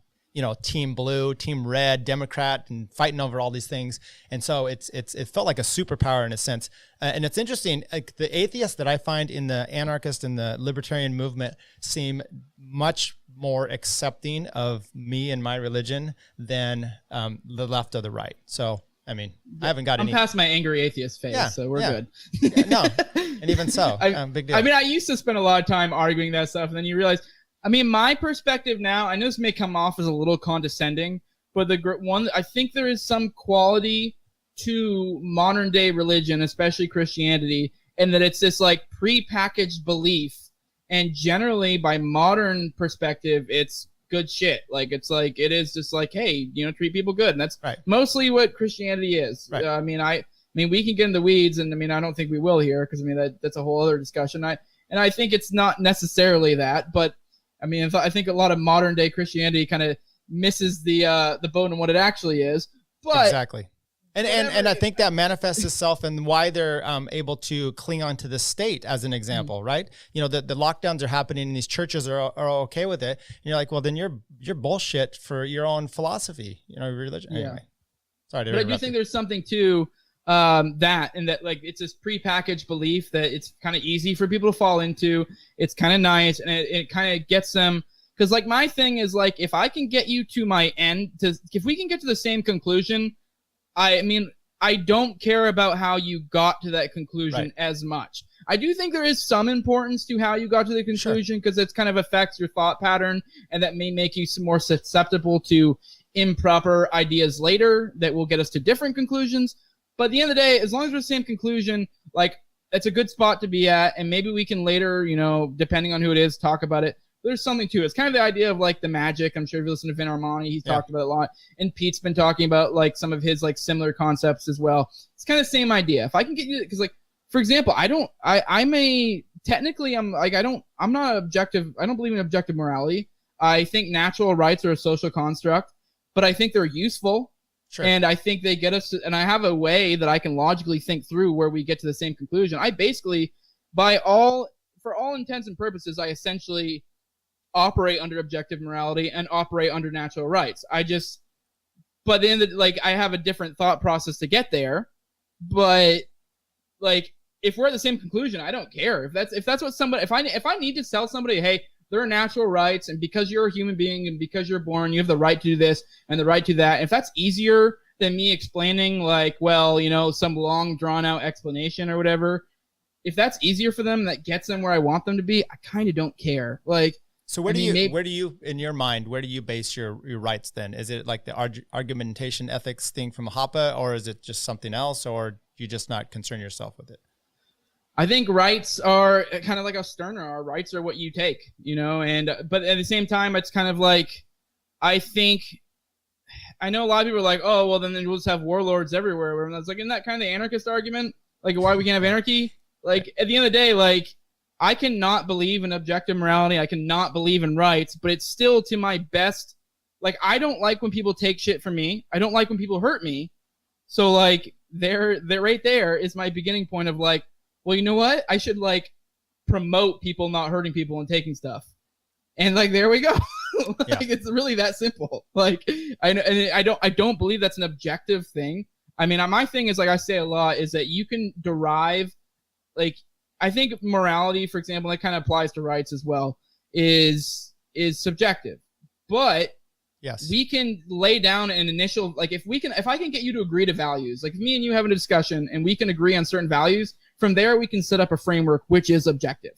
team blue, team red, Democrat, and fighting over all these things. And so it felt like a superpower in a sense. And it's interesting, like the atheists that I find in the anarchist and the libertarian movement seem much more accepting of me and my religion than the left or the right. So, I haven't got I'm past my angry atheist phase, so we're good. No, and even so, big deal. I used to spend a lot of time arguing that stuff, and then you realize, my perspective now, I know this may come off as a little condescending, but I think there is some quality to modern day religion, especially Christianity, and that it's this like pre-packaged belief. And generally, by modern perspective, it's good shit. Like, it's like, it is just like, hey, treat people good. And that's mostly what Christianity is. Right. We can get in the weeds, and I don't think we will here, because that's a whole other discussion. I think it's not necessarily that, but I think a lot of modern day Christianity kind of misses the boat on what it actually is. But exactly. And I think that manifests itself in why they're able to cling on to the state as an example, right? The lockdowns are happening and these churches are okay with it. And you're like, well, then you're bullshit for your own philosophy, religion. Yeah. Anyway, sorry to interrupt. But I do think there's something to that, and that like it's this prepackaged belief that it's kind of easy for people to fall into. It's kind of nice, and it kind of gets them. Because like my thing is like, if I can get you to my end, if we can get to the same conclusion, I don't care about how you got to that conclusion as much. I do think there is some importance to how you got to the conclusion, because it kind of affects your thought pattern, and that may make you more susceptible to improper ideas later that will get us to different conclusions. But at the end of the day, as long as we're the same conclusion, like, it's a good spot to be at, and maybe we can later, depending on who it is, talk about it. There's something to it. It's kind of the idea of like the magic. I'm sure if you listen to Vin Armani, he's talked about it a lot. And Pete's been talking about like some of his like similar concepts as well. It's kind of the same idea. If I can get you, because like, for example, I may technically I'm not objective. I don't believe in objective morality. I think natural rights are a social construct, but I think they're useful. Sure. And I think they get us, and I have a way that I can logically think through where we get to the same conclusion. I basically, for all intents and purposes, I essentially operate under objective morality and operate under natural rights. But then I have a different thought process to get there. But like, if we're at the same conclusion, I don't care. If that's what somebody, if I need to tell somebody, hey, there are natural rights, and because you're a human being and because you're born, you have the right to do this and the right to that. If that's easier than me explaining, like, well, some long drawn out explanation or whatever, if that's easier for them, that gets them where I want them to be, I kind of don't care. Like, so where do you, in your mind, where do you base your rights then? Is it like the argumentation ethics thing from Hoppe, or is it just something else, or do you just not concern yourself with it? I think rights are kind of like how Stirner are. Rights are what you take, but at the same time, it's kind of like, I know a lot of people are like, oh, well, then we'll just have warlords everywhere. And I was like, isn't that kind of the anarchist argument? Like, why we can't have anarchy? Like, at the end of the day, like, I cannot believe in objective morality. I cannot believe in rights, but it's still to my best. Like, I don't like when people take shit from me. I don't like when people hurt me. So, like, they're right there is my beginning point of like, well, you know what? I should like promote people not hurting people and taking stuff. And like, there we go. It's really that simple. Like, I don't believe that's an objective thing. I mean, my thing is, like I say a lot, is that you can derive, like, I think morality, for example, that kind of applies to rights as well, is subjective. But yes, we can lay down an initial, like, if I can get you to agree to values, like if me and you having a discussion and we can agree on certain values, from there we can set up a framework which is objective.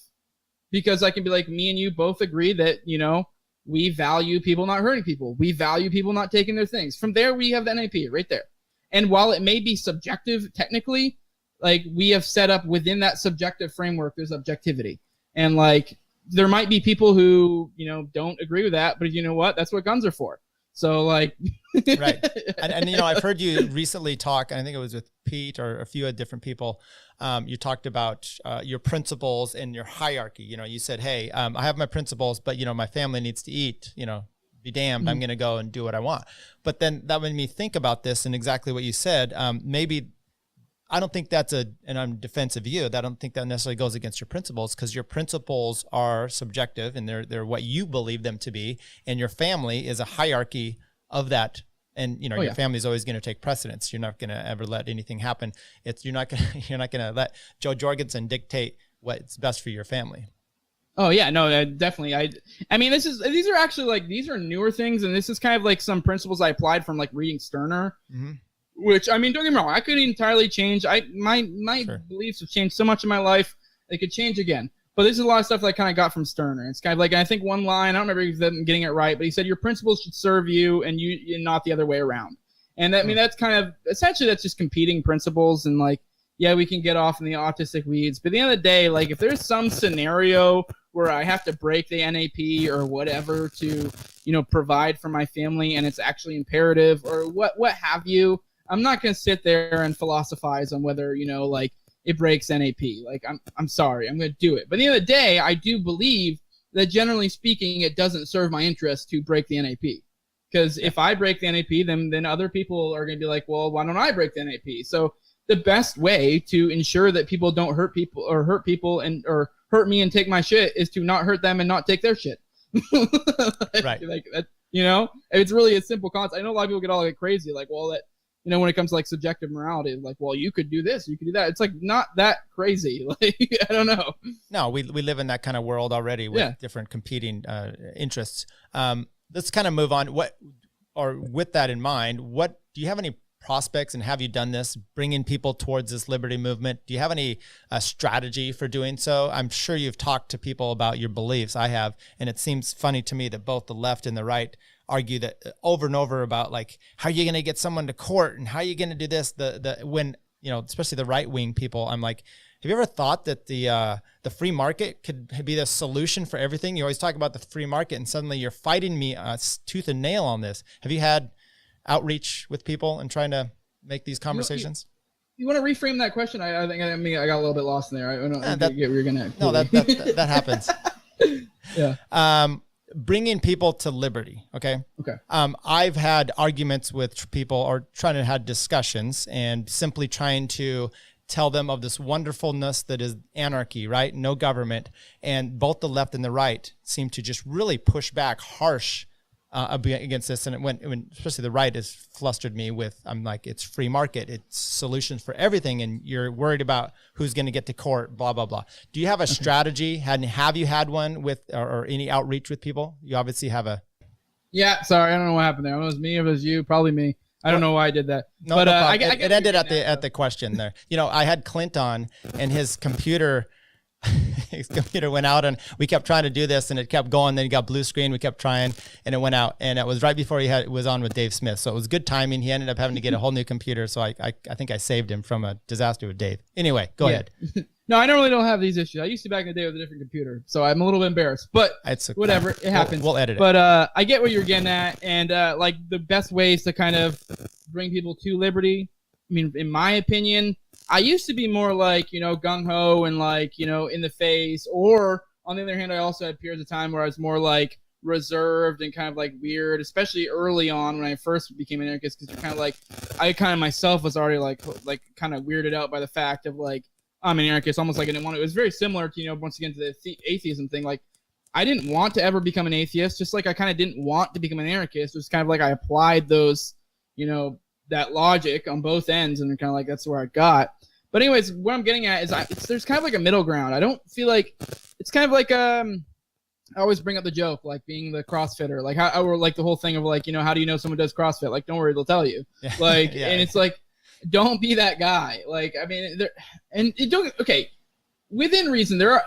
Because I can be like, me and you both agree that, we value people not hurting people. We value people not taking their things. From there, we have the NAP right there. And while it may be subjective technically, like, we have set up within that subjective framework, there's objectivity. And like, there might be people who, don't agree with that, but you know what? That's what guns are for. So like, right. And I've heard you recently talk, and I think it was with Pete or a few different people. You talked about your principles and your hierarchy. You said, hey, I have my principles, but my family needs to eat, be damned. Mm-hmm. I'm going to go and do what I want. But then that made me think about this and exactly what you said. Maybe I don't think that's and I'm defensive of you. I don't think that necessarily goes against your principles, because your principles are subjective and they're what you believe them to be. And your family is a hierarchy of that. And your family is always going to take precedence. You're not going to ever let anything happen. You're not going to let Joe Jorgensen dictate what's best for your family. Oh yeah, no, definitely. I mean, these are actually like, these are newer things, and this is kind of like some principles I applied from like reading Stirner. Mm-hmm. Which, I mean, don't get me wrong, I could entirely change. My sure. beliefs have changed so much in my life, they could change again. But this is a lot of stuff that I kind of got from Stirner. It's kind of like, I think one line, I don't remember if I'm getting it right, but he said, your principles should serve you and not the other way around. And that, I mean, that's kind of, essentially that's just competing principles. And like, yeah, we can get off in the autistic weeds. But at the end of the day, like, if there's some scenario where I have to break the NAP or whatever to, provide for my family, and it's actually imperative or what have you, I'm not going to sit there and philosophize on whether, like, it breaks NAP. Like, I'm sorry, I'm going to do it. But at the end of the day, I do believe that generally speaking, it doesn't serve my interest to break the NAP. Because if I break the NAP, then other people are going to be like, well, why don't I break the NAP? So the best way to ensure that people don't hurt people or hurt me and take my shit is to not hurt them and not take their shit. Right. Like that, it's really a simple concept. I know a lot of people get all like crazy, like, well, that, when it comes to like subjective morality, like, well, you could do this, you could do that. It's like not that crazy. Like, I don't know. No, we live in that kind of world already with different competing interests. Let's kind of move on. With that in mind, do you have any prospects, and have you done this, bringing people towards this liberty movement? Do you have any strategy for doing so? I'm sure you've talked to people about your beliefs. I have, and it seems funny to me that both the left and the right argue that over and over about, like, how are you going to get someone to court and how are you going to do this? When especially the right wing people, I'm like, have you ever thought that the free market could be the solution for everything? You always talk about the free market, and suddenly you're fighting me tooth and nail on this. Have you had outreach with people and trying to make these conversations? You want to reframe that question? I think I got a little bit lost in there. I don't get where you're gonna. No, that happens. Yeah. Bringing people to liberty. Okay. Okay. I've had arguments with people or trying to have discussions and simply trying to tell them of this wonderfulness that is anarchy, right? No government. And both the left and the right seem to just really push back harsh against this. And when especially the right has flustered me with, I'm like, it's free market, it's solutions for everything. And you're worried about who's going to get to court, blah, blah, blah. Do you have a strategy? Have you had one with, or any outreach with people? You obviously have a. Yeah. Sorry. I don't know what happened there. I don't know if it was me, if it was you, probably me. I don't know why I did that. No, but no it ended at the question there. I had Clint on, and his computer went out, and we kept trying to do this, and it kept going. Then he got blue screen. We kept trying, and it went out. And it was right before was on with Dave Smith. So it was good timing. He ended up having to get a whole new computer. So I think I saved him from a disaster with Dave. Anyway, go ahead. No, I normally don't have these issues. I used to back in the day with a different computer, so I'm a little bit embarrassed. But whatever, it happens. We'll edit it. But I get what you're getting at, and like the best ways to kind of bring people to liberty. I mean, in my opinion, I used to be more like gung ho and like in the face. Or on the other hand, I also had periods of time where I was more like reserved and kind of like weird, especially early on when I first became an anarchist, because you're kind of like I kind of myself was already like kind of weirded out by the fact of like. I'm an anarchist, almost like I didn't want to. It was very similar to, once again, to the atheism thing. Like, I didn't want to ever become an atheist, just like I kind of didn't want to become an anarchist. It was kind of like I applied those, that logic on both ends, and kind of like that's where I got. But anyways, what I'm getting at is there's kind of like a middle ground. I don't feel like it's kind of like I always bring up the joke, like being the CrossFitter, like how or like the whole thing of like how do you know someone does CrossFit? Like, don't worry, they'll tell you. Yeah. Like, yeah. And it's like. Don't be that guy. Like, I mean, within reason, there are.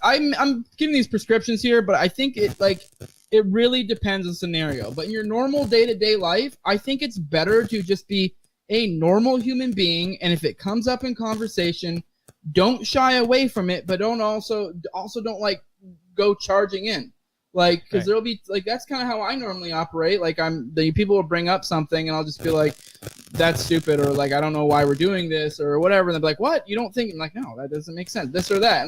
I'm giving these prescriptions here, but I think it really depends on the scenario. But in your normal day-to-day life, I think it's better to just be a normal human being, and if it comes up in conversation, don't shy away from it, but don't also don't like go charging in. Like, because right. There'll be like that's kind of how I normally operate. Like the people will bring up something and I'll just be like, "That's stupid," or like, "I don't know why we're doing this," or whatever. And they'll be like, "What? You don't think?" I'm like, "No, that doesn't make sense." This or that,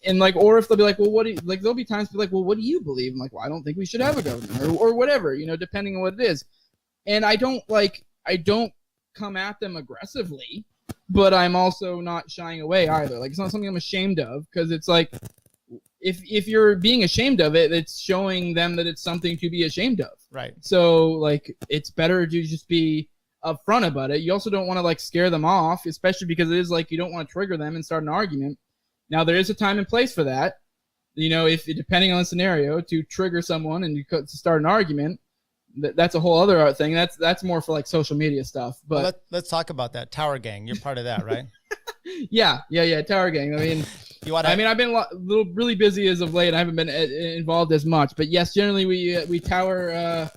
and like, or if they'll be like, "Well, what do you like?" There'll be times they'll be like, "Well, what do you believe?" I'm like, "Well, I don't think we should have a government," or whatever, depending on what it is. And I don't come at them aggressively, but I'm also not shying away either. Like, it's not something I'm ashamed of, because it's like. If you're being ashamed of it, it's showing them that it's something to be ashamed of. Right. So like it's better to just be upfront about it. You also don't want to like scare them off, especially because it is like you don't want to trigger them and start an argument. Now there is a time and place for that. If depending on the scenario, to trigger someone and to start an argument, that's a whole other thing. That's more for like social media stuff. But well, let's talk about that Tower Gang. You're part of that, right? Yeah. Tower Gang. I mean. I've been really busy as of late. I haven't been involved as much, but yes, generally we tower.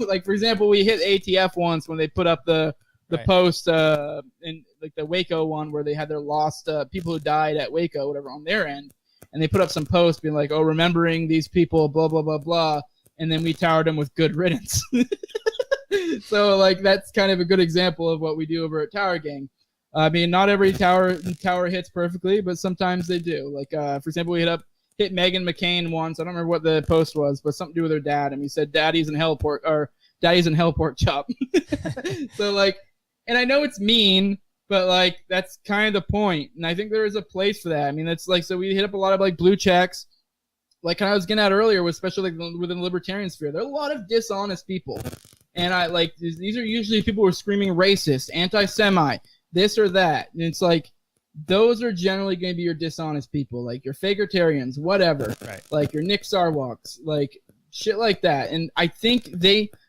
Like for example, we hit ATF once when they put up the right. Post in like the Waco one where they had their lost people who died at Waco, whatever, on their end, and they put up some posts being like, "Oh, remembering these people, blah blah blah blah," and then we towered them with good riddance. So like that's kind of a good example of what we do over at Tower Gang. I mean, not every tower hits perfectly, but sometimes they do. Like, for example, we hit Meghan McCain once. I don't remember what the post was, but something to do with her dad. And we said, "Daddy's in hell pork chop." So like, and I know it's mean, but like that's kind of the point. And I think there is a place for that. I mean, that's like, so we hit up a lot of like blue checks. Like I was getting at earlier, especially like within the libertarian sphere, there are a lot of dishonest people, and I like these are usually people who are screaming racist, anti-Semite. This or that. And it's like, those are generally going to be your dishonest people, like your fakertarians, whatever. Right. Like your Nick Sarwalks, like shit like that. And I think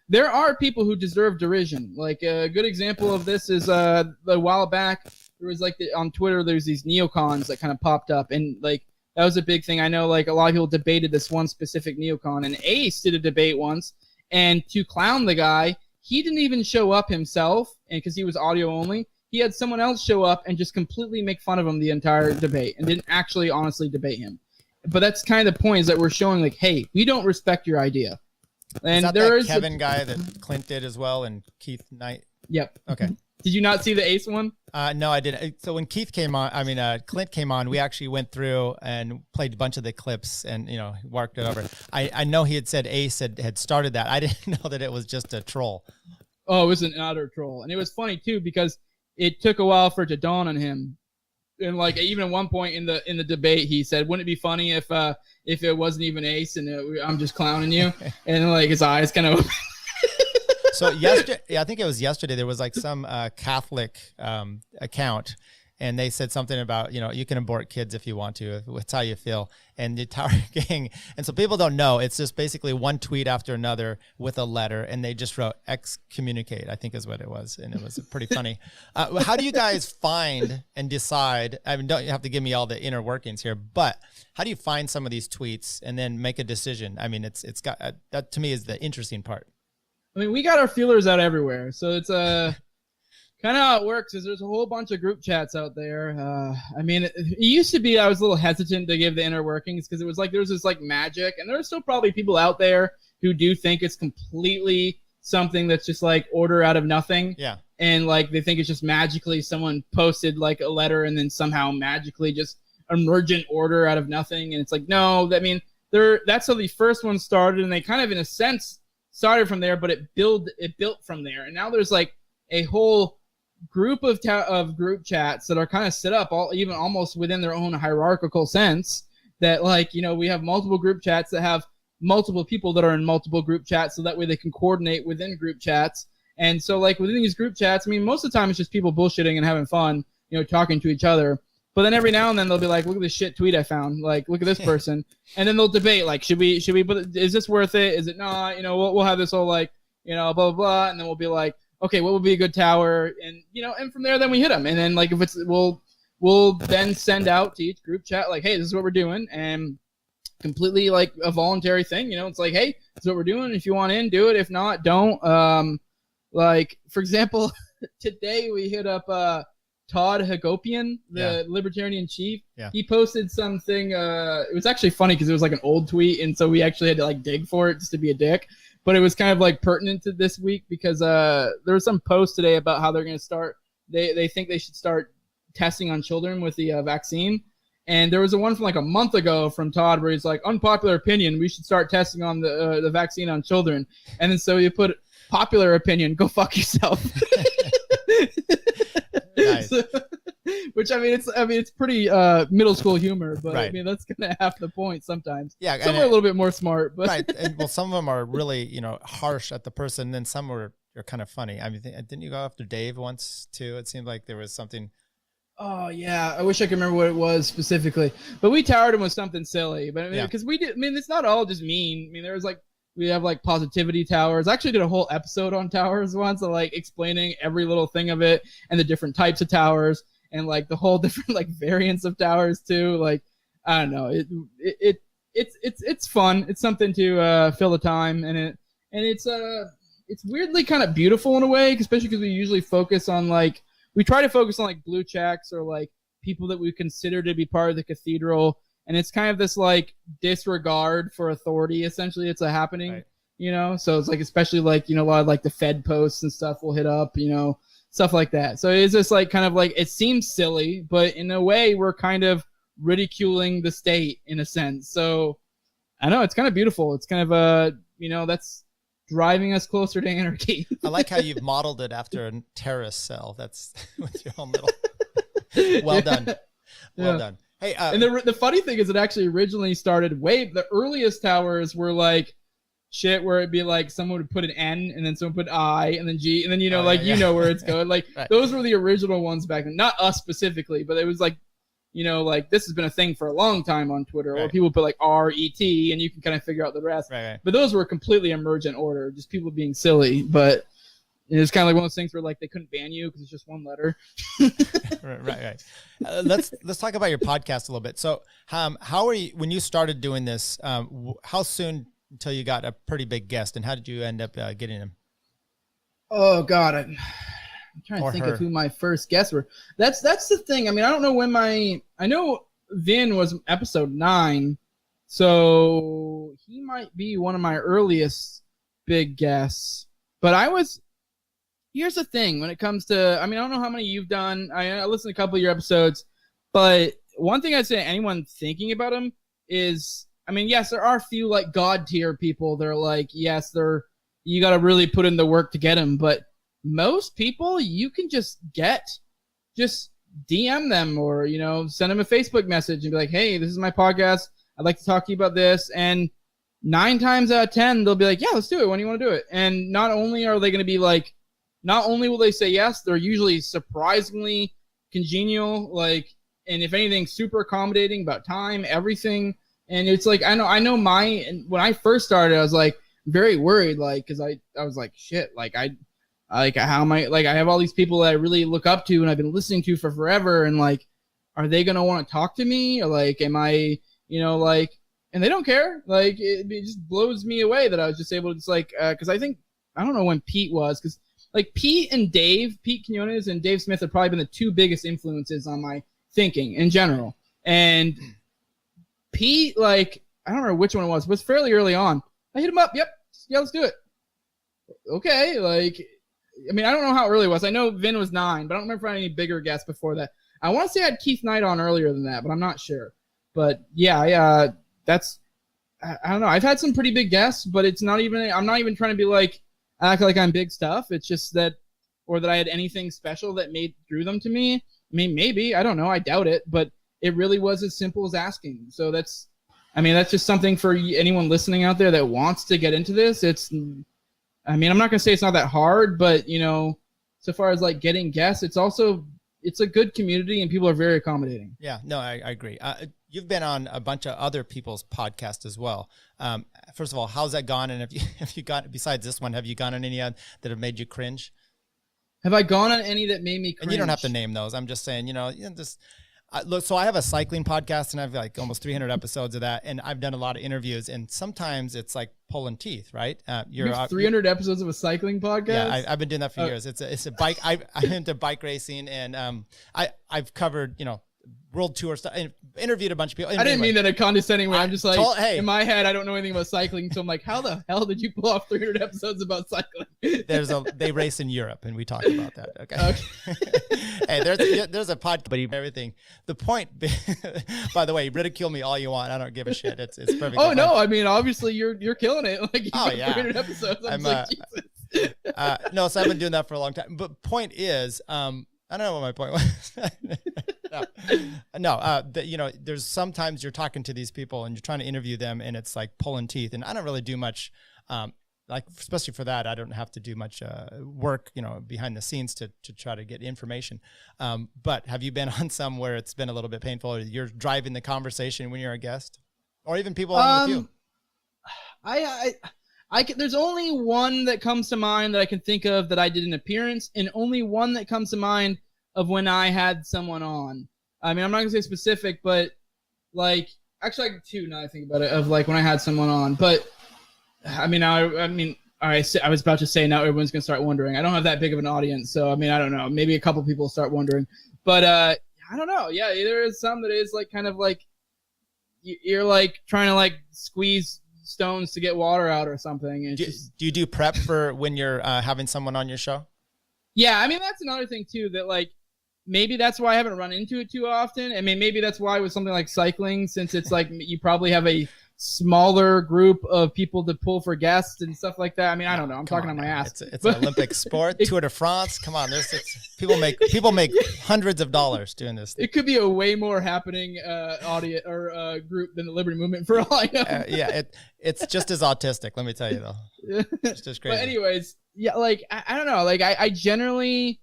there are people who deserve derision. Like a good example of this is a while back, there was like on Twitter, there's these neocons that kind of popped up. And like, that was a big thing. I know like a lot of people debated this one specific neocon, and Ace did a debate once, and to clown the guy, he didn't even show up himself, and because he was audio only, he had someone else show up and just completely make fun of him the entire debate and didn't actually honestly debate him. But that's kind of the point, is that we're showing like, hey, we don't respect your idea. And is that Kevin guy that Clint did as well, and Keith Knight? Yep. Okay. Did you not see the Ace one? No, I didn't. So when Clint came on, we actually went through and played a bunch of the clips and, worked it over. I know he had said Ace had started that. I didn't know that it was just a troll. Oh, it was an utter troll. And it was funny too, because it took a while for it to dawn on him. And like even at one point in the debate, he said, "Wouldn't it be funny if it wasn't even Ace and I'm just clowning you?" And like his eyes kind of. So yesterday, I think it was yesterday, there was like some Catholic account, and they said something about, you can abort kids if you want to, if it's how you feel. And the Tower Gang, and so people don't know, it's just basically one tweet after another with a letter, and they just wrote excommunicate, I think is what it was, and it was pretty funny. How do you guys find and decide? I mean, don't you have to give me all the inner workings here, but how do you find some of these tweets and then make a decision? I mean, it's got that to me is the interesting part. I mean, we got our feelers out everywhere, so it's kind of how it works. Is there's a whole bunch of group chats out there. I mean, it used to be I was a little hesitant to give the inner workings because it was like there was this like magic, and there's still probably people out there who do think it's completely something that's just like order out of nothing. Yeah, and like they think it's just magically someone posted like a letter and then somehow magically just emergent order out of nothing, and it's like no, I mean, that's how the first one started, and they kind of in a sense started from there, but it built from there, and now there's like a whole group of group chats that are kind of set up even almost within their own hierarchical sense. That like we have multiple group chats that have multiple people that are in multiple group chats, so that way they can coordinate within group chats. And so like within these group chats, I mean, most of the time it's just people bullshitting and having fun, talking to each other. But then every now and then they'll be like, look at this shit tweet I found. Like, look at this person. And then they'll debate, like, should we put it, is this worth it? Is it not? We'll have this whole like, blah, blah, blah. And then we'll be like, okay, what would be a good tower? And, and from there, then we hit them. And then like, if it's, we'll then send out to each group chat, like, hey, this is what we're doing. And completely like a voluntary thing, it's like, hey, this is what we're doing. If you want in, do it. If not, don't. Like, for example, today we hit up, Todd Hagopian, the Libertarian chief. Yeah. He posted something. It was actually funny because it was like an old tweet, and so we actually had to like dig for it just to be a dick. But it was kind of like pertinent to this week because there was some post today about how they're going to start. They think they should start testing on children with the vaccine. And there was a one from like a month ago from Todd where he's like, unpopular opinion, we should start testing on the vaccine on children. And then so you put popular opinion, go fuck yourself. Nice. Which I mean it's pretty middle school humor, but right. I mean that's kind of half the point sometimes. Yeah, some are a little bit more smart, but right. And well, some of them are really harsh at the person, and then some are kind of funny. I mean, didn't you go after Dave once too? It seemed like there was something. Oh yeah, I wish I could remember what it was specifically, but we towered him with something silly. But I mean, because we did. I mean, it's not all just mean. I mean, there was like. We have like positivity towers. I actually did a whole episode on towers once, of like explaining every little thing of it and the different types of towers and like the whole different like variants of towers too. Like I don't know, it's fun. It's something to fill the time, and it's weirdly kind of beautiful in a way, especially because we usually focus on like we try to focus on like blue checks or like people that we consider to be part of the cathedral. And it's kind of this like disregard for authority. Essentially, it's a happening, right. So it's like, especially like, a lot of like the Fed posts and stuff will hit up, stuff like that. So it's just like kind of like, it seems silly, but in a way we're kind of ridiculing the state in a sense. So I know it's kind of beautiful. It's kind of that's driving us closer to anarchy. I like how you've modeled it after a terrorist cell. That's with your whole middle. Well done. Well done. Hey, and the funny thing is it actually originally started the earliest towers were like shit where it'd be like someone would put an N and then someone put I and then G and then where it's going. Like right. Those were the original ones back then. Not us specifically, but it was like, like this has been a thing for a long time on Twitter where people put like R-E-T and you can kind of figure out the rest. Right. But those were completely emergent order, just people being silly. But it's kind of like one of those things where like they couldn't ban you because it's just one letter. Right. Let's talk about your podcast a little bit. So, how are you when you started doing this? How soon until you got a pretty big guest, and how did you end up getting him? Oh God, I'm trying to think of who my first guests were. That's the thing. I mean, I don't know when I know Vin was episode 9, so he might be one of my earliest big guests. But I was. here's the thing when it comes to, I mean, I don't know how many you've done. I listened to a couple of your episodes, but one thing I'd say to anyone thinking about them is, I mean, yes, there are a few like God tier people. They're like, yes, you got to really put in the work to get them. But most people you can just DM them or, send them a Facebook message and be like, hey, this is my podcast. I'd like to talk to you about this. And 9 times out of 10, they'll be like, yeah, let's do it. When do you want to do it? And not only are they going to be like, not only will they say yes, they're usually surprisingly congenial, like, and if anything, super accommodating about time, everything. And it's like, I know when I first started, I was like very worried, like, cause I was like, shit, like how am I, like, I have all these people that I really look up to and I've been listening to for forever. And like, are they going to want to talk to me? Or like, am I, like, and they don't care. Like, it just blows me away that I was just able to just like, cause I think, I don't know when Pete was, cause like Pete Quinones and Dave Smith have probably been the 2 biggest influences on my thinking in general. And Pete, like, I don't remember which one it was fairly early on. I hit him up. Yep. Yeah, let's do it. Okay. Like, I mean, I don't know how early it was. I know Vin was 9, but I don't remember any bigger guests before that. I want to say I had Keith Knight on earlier than that, but I'm not sure. But yeah, I don't know. I've had some pretty big guests, but I'm not even trying to be like, act like I'm big stuff. It's just that, or that I had anything special that drew them to me. I mean, maybe, I don't know. I doubt it, but it really was as simple as asking. So that's just something for anyone listening out there that wants to get into this. I'm not going to say it's not that hard, but so far as like getting guests, it's a good community and people are very accommodating. Yeah, no, I agree. You've been on a bunch of other people's podcasts as well. First of all, how's that gone? And have you got, besides this one, have you gone on any that have made you cringe? Have I gone on any that made me cringe? And you don't have to name those. I'm just saying, look, so I have a cycling podcast and I've like almost 300 episodes of that. And I've done a lot of interviews and sometimes it's like pulling teeth, right? You have 300 episodes of a cycling podcast? Yeah, I've been doing that for years. It's a bike. I'm into bike racing and I've covered, world tour stuff and interviewed a bunch of people. I didn't mean that in a condescending way. I'm just like, in my head, I don't know anything about cycling. So I'm like, how the hell did you pull off 300 episodes about cycling? They race in Europe and we talked about that. Okay. Hey, there's a pod, but everything. The point, by the way, ridicule me all you want. I don't give a shit. It's perfect. Oh no. I mean, obviously you're killing it. Like, yeah. 300 episodes. I'm like, Jesus. No, so I've been doing that for a long time. But point is, I don't know what my point was. There's sometimes you're talking to these people and you're trying to interview them and it's like pulling teeth. And I don't really do much, especially for that, I don't have to do much work, behind the scenes to try to get information. But have you been on some where it's been a little bit painful or you're driving the conversation when you're a guest or even people on with you? There's only one that comes to mind that I can think of that I did an appearance, and only one that comes to mind of when I had someone on. I mean, I'm not gonna say specific, but like, actually, I could 2 now that I think about it, of like when I had someone on. But I was about to say now everyone's gonna start wondering. I don't have that big of an audience, so I mean, I don't know. Maybe a couple people start wondering, but I don't know. Yeah, there is some that is like kind of like you're like trying to like squeeze stones to get water out or something. And do you do prep for when you're having someone on your show? Yeah, I mean, that's another thing too, that like maybe that's why I haven't run into it too often. I mean, maybe that's why with something like cycling, since it's like you probably have a smaller group of people to pull for guests and stuff like that. I mean, I don't know. I'm talking on my ass. It's an Olympic sport. Tour de France. Come on, people make hundreds of dollars doing this. It could be a way more happening audience or group than the Liberty Movement for all I know. It's just as autistic. Let me tell you though. It's just crazy. But anyways, yeah, like I don't know. Like I generally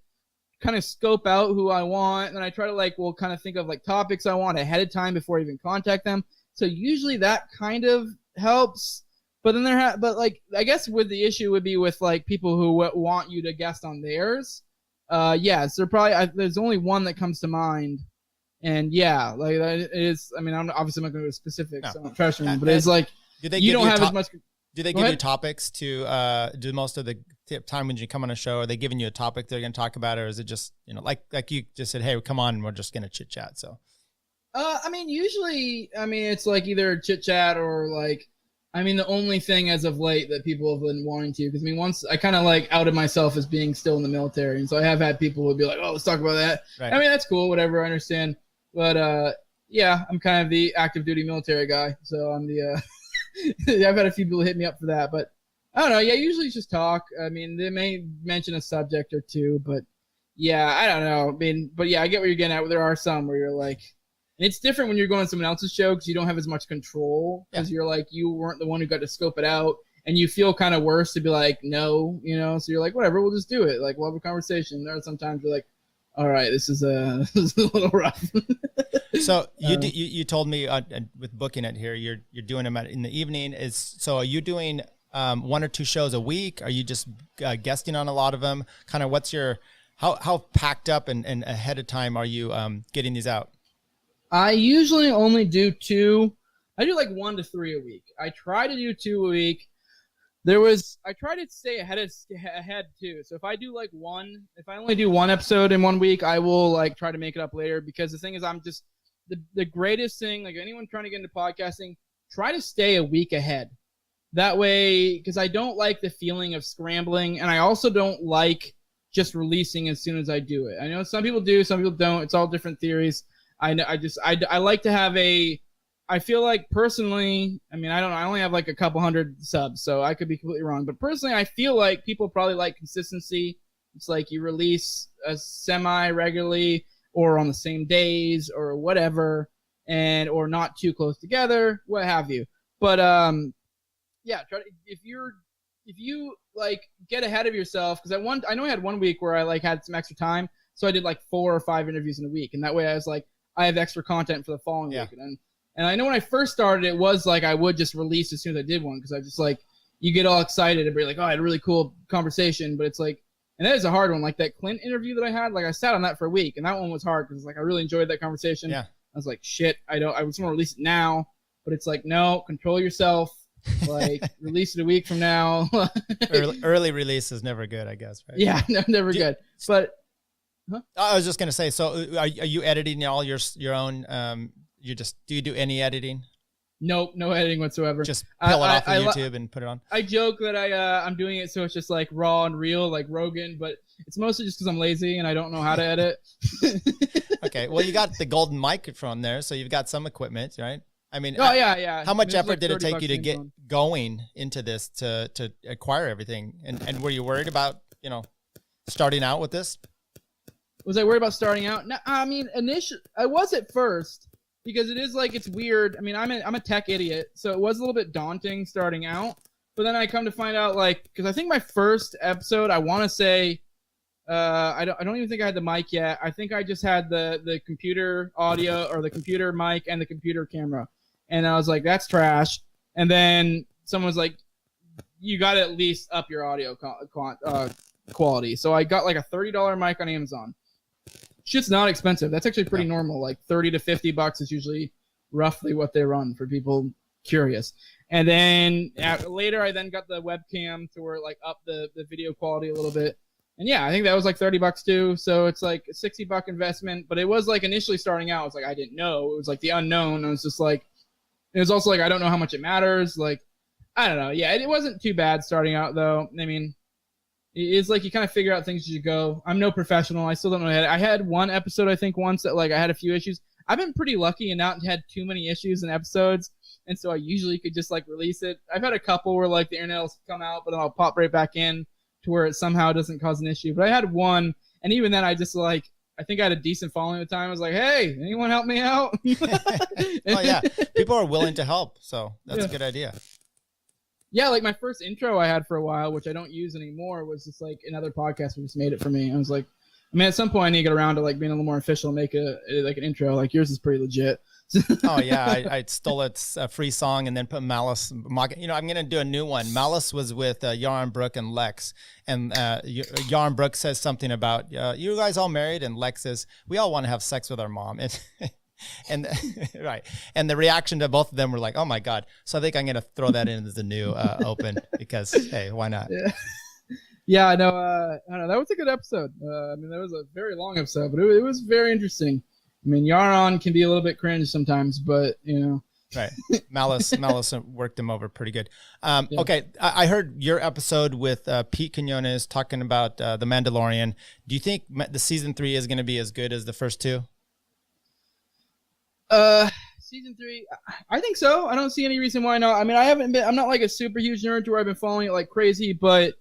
kind of scope out who I want, and I try to kind of think of like topics I want ahead of time before I even contact them. So usually that kind of helps, but then I guess with the issue would be with like people who want you to guest on theirs. Yes, there's only one that comes to mind, and yeah, like it is. I mean, I'm obviously not going to go specifics, so I'm not pressuring, but it's like you don't have as much. Do they give you topics to do most of the time when you come on a show? Are they giving you a topic they're going to talk about, or is it just like you just said, hey, come on, and we're just going to chit chat? So. I mean, usually, it's like either chit chat or like, I mean, the only thing as of late that people have been wanting to, because I mean, once I kind of like outed myself as being still in the military, and so I have had people who would be like, "Oh, let's talk about that." Right. I mean, that's cool, whatever, I understand, but yeah, I'm kind of the active duty military guy, so I'm the. I've had a few people hit me up for that, but I don't know. Yeah, usually it's just talk. I mean, they may mention a subject or two, but yeah, I don't know. I mean, but yeah, I get what you're getting at. There are some where you're like. And it's different when you're going on someone else's show because you don't have as much control because you're like, you weren't the one who got to scope it out and you feel kind of worse to be like, no, you know, so you're like, whatever, we'll just do it. Like, we'll have a conversation. There are sometimes you're like, all right, this is a little rough. So you told me with booking it here, you're doing them in the evening. So are you doing 1 or 2 shows a week? Are you just guesting on a lot of them? Kind of what's your, how packed up and ahead of time are you getting these out? I usually only do 2. I do like 1 to 3 a week. I try to do 2 a week. I try to stay ahead too. So if I do like if I only do 1 episode in 1 week, I will like try to make it up later because the thing is I'm just the greatest thing, like anyone trying to get into podcasting, try to stay a week ahead. That way, because I don't like the feeling of scrambling and I also don't like just releasing as soon as I do it. I know some people do, some people don't. It's all different theories. I like to have I feel like personally, I mean, I only have like a couple hundred subs, so I could be completely wrong. But personally, I feel like people probably like consistency. It's like you release a semi-regularly or on the same days or whatever, or not too close together, what have you. But yeah, if you like get ahead of yourself, because I know I had 1 week where I like had some extra time, so I did like 4 or 5 interviews in a week, and that way I was like, I have extra content for the following week. And I know when I first started, it was like I would just release as soon as I did one because I just like, you get all excited and be like, oh, I had a really cool conversation. But it's like, and that is a hard one. Like that Clint interview that I had, like I sat on that for a week and that one was hard because like I really enjoyed that conversation. Yeah. I was like, shit, I just want to release it now. But it's like, no, control yourself. Like release it a week from now. early release is never good, I guess, right? Yeah, no, never good. But I was just gonna say, so are you editing all your own? Do you do any editing? Nope, no editing whatsoever. Just peel it off of YouTube and put it on. I joke that I'm doing it so it's just like raw and real, like Rogan, but it's mostly just because I'm lazy and I don't know how to edit. Okay, well you got the golden microphone there, so you've got some equipment, right? I mean, yeah. How much effort did it take you to get going into this to acquire everything? And were you worried about starting out with this? Was I worried about starting out? No, I mean, initially, I was at first because it is like it's weird. I mean, I'm a tech idiot, so it was a little bit daunting starting out. But then I come to find out, like, because I think my first episode, I want to say, I don't even think I had the mic yet. I think I just had the computer audio or the computer mic and the computer camera, and I was like, that's trash. And then someone was like, you got to at least up your audio quality. So I got like a $30 mic on Amazon. Shit's not expensive. That's actually pretty normal. Like $30 to $50 is usually roughly what they run for people curious. And then later I then got the webcam to where it like up the video quality a little bit. And yeah, I think that was like $30 too. So it's like a $60 investment. But it was like initially starting out, it's like I didn't know. It was like the unknown. It was just like, it was also like I don't know how much it matters. Like, I don't know. Yeah, it wasn't too bad starting out though. I mean, it's like you kind of figure out things as you go. I'm no professional. I still don't know. I had 1 episode, I think, once that like I had a few issues. I've been pretty lucky and not had too many issues in episodes, and so I usually could just like release it. I've had a couple where like the internet will come out, but then I'll pop right back in to where it somehow doesn't cause an issue. But I had 1, and even then I just like I think I had a decent following at the time. I was like, hey, anyone help me out? Oh yeah, people are willing to help, so that's a good idea. Yeah, like my first intro I had for a while, which I don't use anymore, was just like another podcast just made it for me. I was like, I mean, at some point I need to get around to like being a little more official and make like an intro. Like yours is pretty legit. Oh yeah, I stole its free song and then put Malice. I'm gonna do a new one. Malice was with Yarn Brooke and Lex, and Yarn Brooke says something about you guys all married, and Lex says we all want to have sex with our mom. And right, and the reaction to both of them were like, "Oh my god!" So I think I'm gonna throw that in as a new open because hey, why not? Yeah, I know. That was a good episode. I mean, that was a very long episode, but it was very interesting. I mean, Yaron can be a little bit cringe sometimes, but you know. Right. Malice worked him over pretty good. Okay. I heard your episode with Pete Quinones talking about The Mandalorian. Do you think the season 3 is going to be as good as the first 2? Season 3, I think so. I don't see any reason why not. I mean, I'm not like a super huge nerd to where I've been following it like crazy, but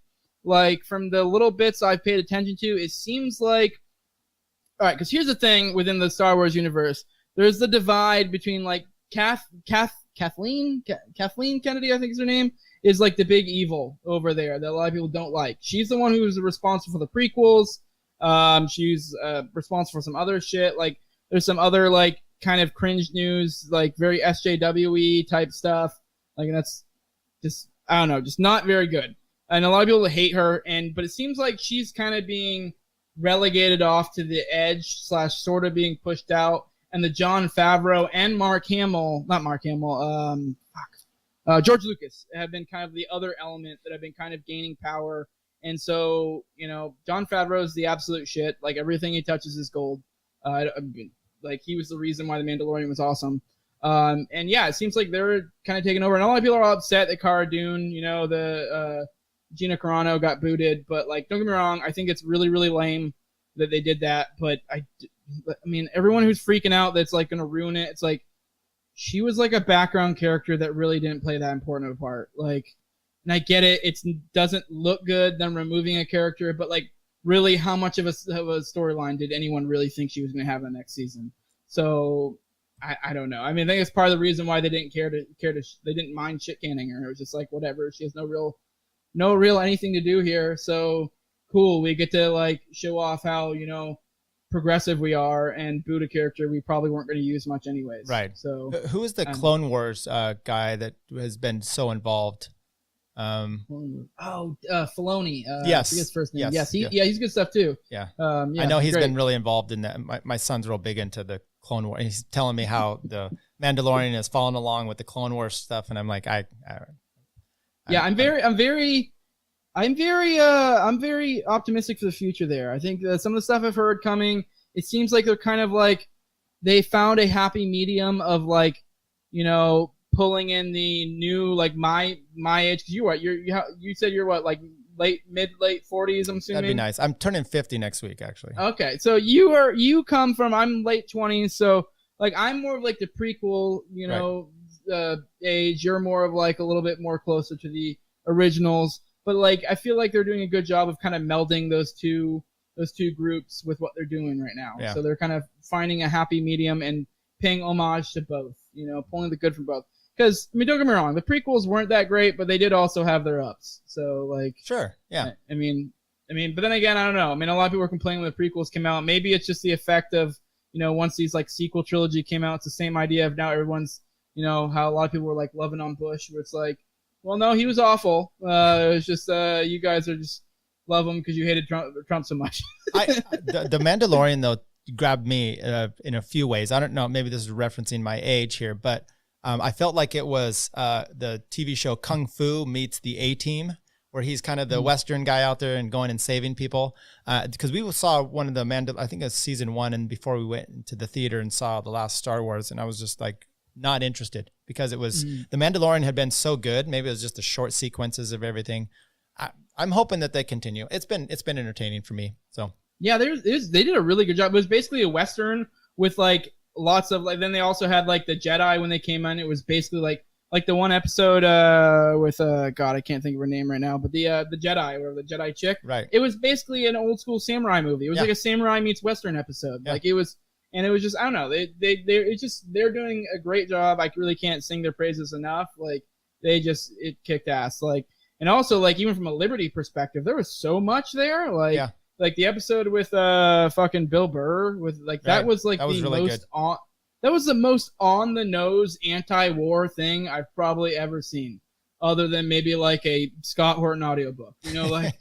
like from the little bits I've paid attention to, it seems like, all right, because here's the thing within the Star Wars universe. There's the divide between like Kathleen Kennedy, I think is her name, is like the big evil over there that a lot of people don't like. She's the one who's responsible for the prequels. She's responsible for some other shit. Like there's some other like kind of cringe news, like very SJWE type stuff. Like that's just, I don't know, just not very good. And a lot of people hate her, but it seems like she's kind of being relegated off to the edge / sort of being pushed out. And the Jon Favreau and George Lucas have been kind of the other element that have been kind of gaining power. And so, Jon Favreau is the absolute shit. Like everything he touches is gold. Like he was the reason why The Mandalorian was awesome. And yeah, it seems like they're kind of taking over. And a lot of people are upset that Cara Dune, Gina Carano got booted. But like, don't get me wrong, I think it's really, really lame that they did that. But I mean, everyone who's freaking out that's like going to ruin it, it's like, she was like a background character that really didn't play that important of a part. Like, and I get it. It doesn't look good, them removing a character, but like, really, how much of a storyline did anyone really think she was going to have in the next season? So, I don't know. I mean, I think it's part of the reason why they didn't they didn't mind shit canning her. It was just like, whatever. She has no real anything to do here. So, cool. We get to like show off how, progressive we are and boot a character we probably weren't going to use much anyways. Right. So, who is the Clone Wars guy that has been so involved? Filoni. Yes, his first name. Yes, he's good stuff too. Yeah, I know he's been really involved in that. My son's real big into the Clone Wars. He's telling me how the Mandalorian is following along with the Clone Wars stuff, and I'm like, I'm very optimistic for the future there. I think that some of the stuff I've heard coming, it seems like they're kind of like they found a happy medium of like, pulling in the new like my age, because you said you're what, like late 40s, I'm assuming. That'd be nice. I'm turning 50 next week actually. Okay, so you come from, I'm late 20s, so like I'm more of like the prequel right. Age. You're more of like a little bit more closer to the originals, but like I feel like they're doing a good job of kind of melding those two groups with what they're doing right now. Yeah. So they're kind of finding a happy medium and paying homage to both, pulling the good from both. Because, I mean, don't get me wrong, the prequels weren't that great, but they did also have their ups. So, like... Sure, yeah. I mean, but then again, I don't know. I mean, a lot of people were complaining when the prequels came out. Maybe it's just the effect of, once these, like, sequel trilogy came out, it's the same idea of now everyone's, how a lot of people were, like, loving on Bush, where it's like, well, no, he was awful. It was just, you guys are just love him because you hated Trump so much. The Mandalorian, though, grabbed me in a few ways. I don't know, maybe this is referencing my age here, but... I felt like it was the TV show Kung Fu meets the A-Team, where he's kind of the Western guy out there and going and saving people. Because we saw one of the I think it was season 1, and before we went into the theater and saw the last Star Wars, and I was just like not interested because it was the Mandalorian had been so good. Maybe it was just the short sequences of everything. I'm hoping that they continue. It's been entertaining for me. So yeah, they did a really good job. It was basically a Western with like lots of like. Then they also had like the Jedi when they came on. It was basically like the one episode with God, I can't think of her name right now, but the Jedi or the Jedi chick. Right. It was basically an old school samurai movie. It was like a samurai meets Western episode. Yeah. Like it was, and it was just I don't know. They're doing a great job. I really can't sing their praises enough. Like it kicked ass. Like and also like even from a Liberty perspective, there was so much there. Like. Yeah. Like the episode with fucking Bill Burr with like that was like the most on that was the most on the nose anti-war thing I've probably ever seen, other than maybe like a Scott Horton audiobook. Like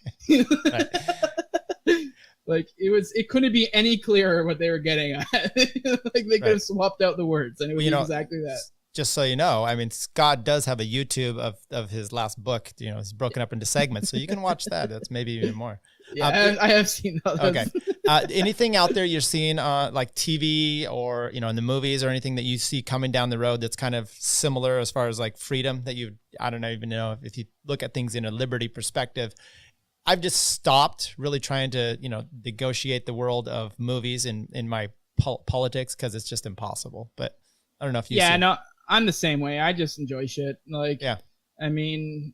like it couldn't be any clearer what they were getting at. Like they could have swapped out the words and it was exactly that. Just so you know, I mean, Scott does have a YouTube of his last book. It's broken up into segments, so you can watch that. That's maybe even more. Yeah, I have seen those. Okay, Anything out there you're seeing like TV or, in the movies or anything that you see coming down the road that's kind of similar as far as like freedom that I don't even know if you look at things in a liberty perspective. I've just stopped really trying to, negotiate the world of movies in my politics because it's just impossible. But I don't know if you see. No, I'm the same way. I just enjoy shit. Like, yeah. I mean,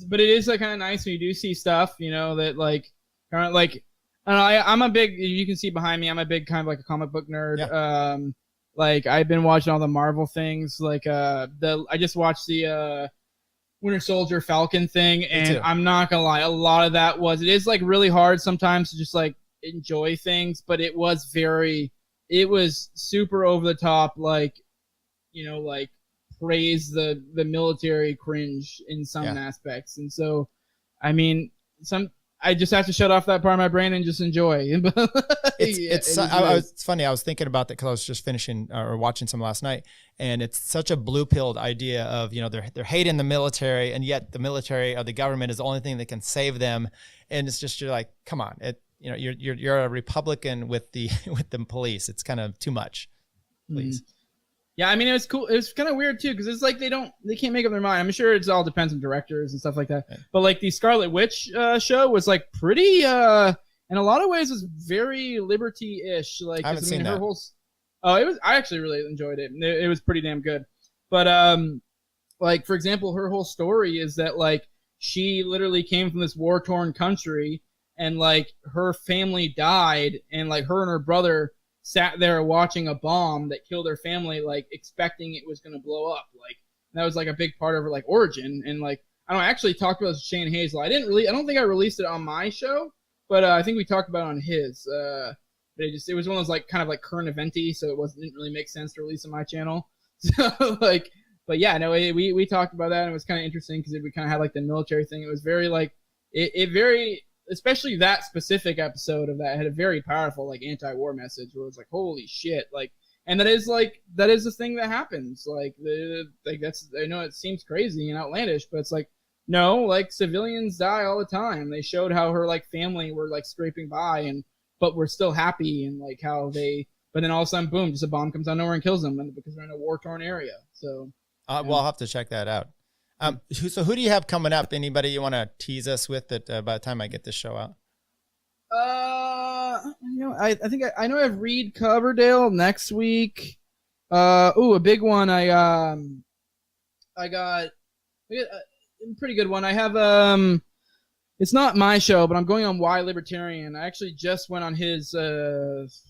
but it is like kind of nice when you do see stuff, that like, kind of like, I don't know, I'm a big, you can see behind me, I'm a big kind of like a comic book nerd. Yeah. Like I've been watching all the Marvel things. Like, I just watched the, Winter Soldier Falcon thing, and I'm not gonna lie, a lot of that it is like really hard sometimes to just like enjoy things, but it was super over the top, like, like praise the military cringe in some aspects. And so, I mean, I just have to shut off that part of my brain and just enjoy. It's funny. I was thinking about that because I was just finishing or watching some last night, and it's such a blue-pilled idea of they're hating the military, and yet the military or the government is the only thing that can save them, and it's just you're like, come on, you're a Republican with the police. It's kind of too much, please. Mm-hmm. Yeah, I mean, it was cool. It was kind of weird too, because it's like they can't make up their mind. I'm sure it all depends on directors and stuff like that. Yeah. But like the Scarlet Witch show was like pretty, in a lot of ways, was very liberty-ish. Like, I haven't seen that. I actually really enjoyed it. It was pretty damn good. But like for example, her whole story is that like she literally came from this war-torn country, and like her family died, and like her and her brother sat there watching a bomb that killed her family, like expecting it was going to blow up. Like that was like a big part of her like origin. And like, I actually talked about this with Shane Hazel. I don't think I released it on my show, but I think we talked about it on his, but it was one of those like kind of like current eventy. So didn't really make sense to release on my channel. So like, but yeah, no, we talked about that, and it was kind of interesting because we kind of had like the military thing. It was very like, especially that specific episode of that had a very powerful like anti-war message where it was like, holy shit, like, and that is the thing that happens. Like that's, I know it seems crazy and outlandish, but it's like, no, like civilians die all the time. They showed how her like family were like scraping by but we're still happy, and like how but then all of a sudden, boom, just a bomb comes out of nowhere and kills them because they're in a war-torn area. So well, I'll have to check that out. So who do you have coming up? Anybody you want to tease us with that by the time I get this show out? I think I know I have Reed Coverdale next week. A big one. I got a pretty good one. I have it's not my show, but I'm going on Why Libertarian. I actually just went on his last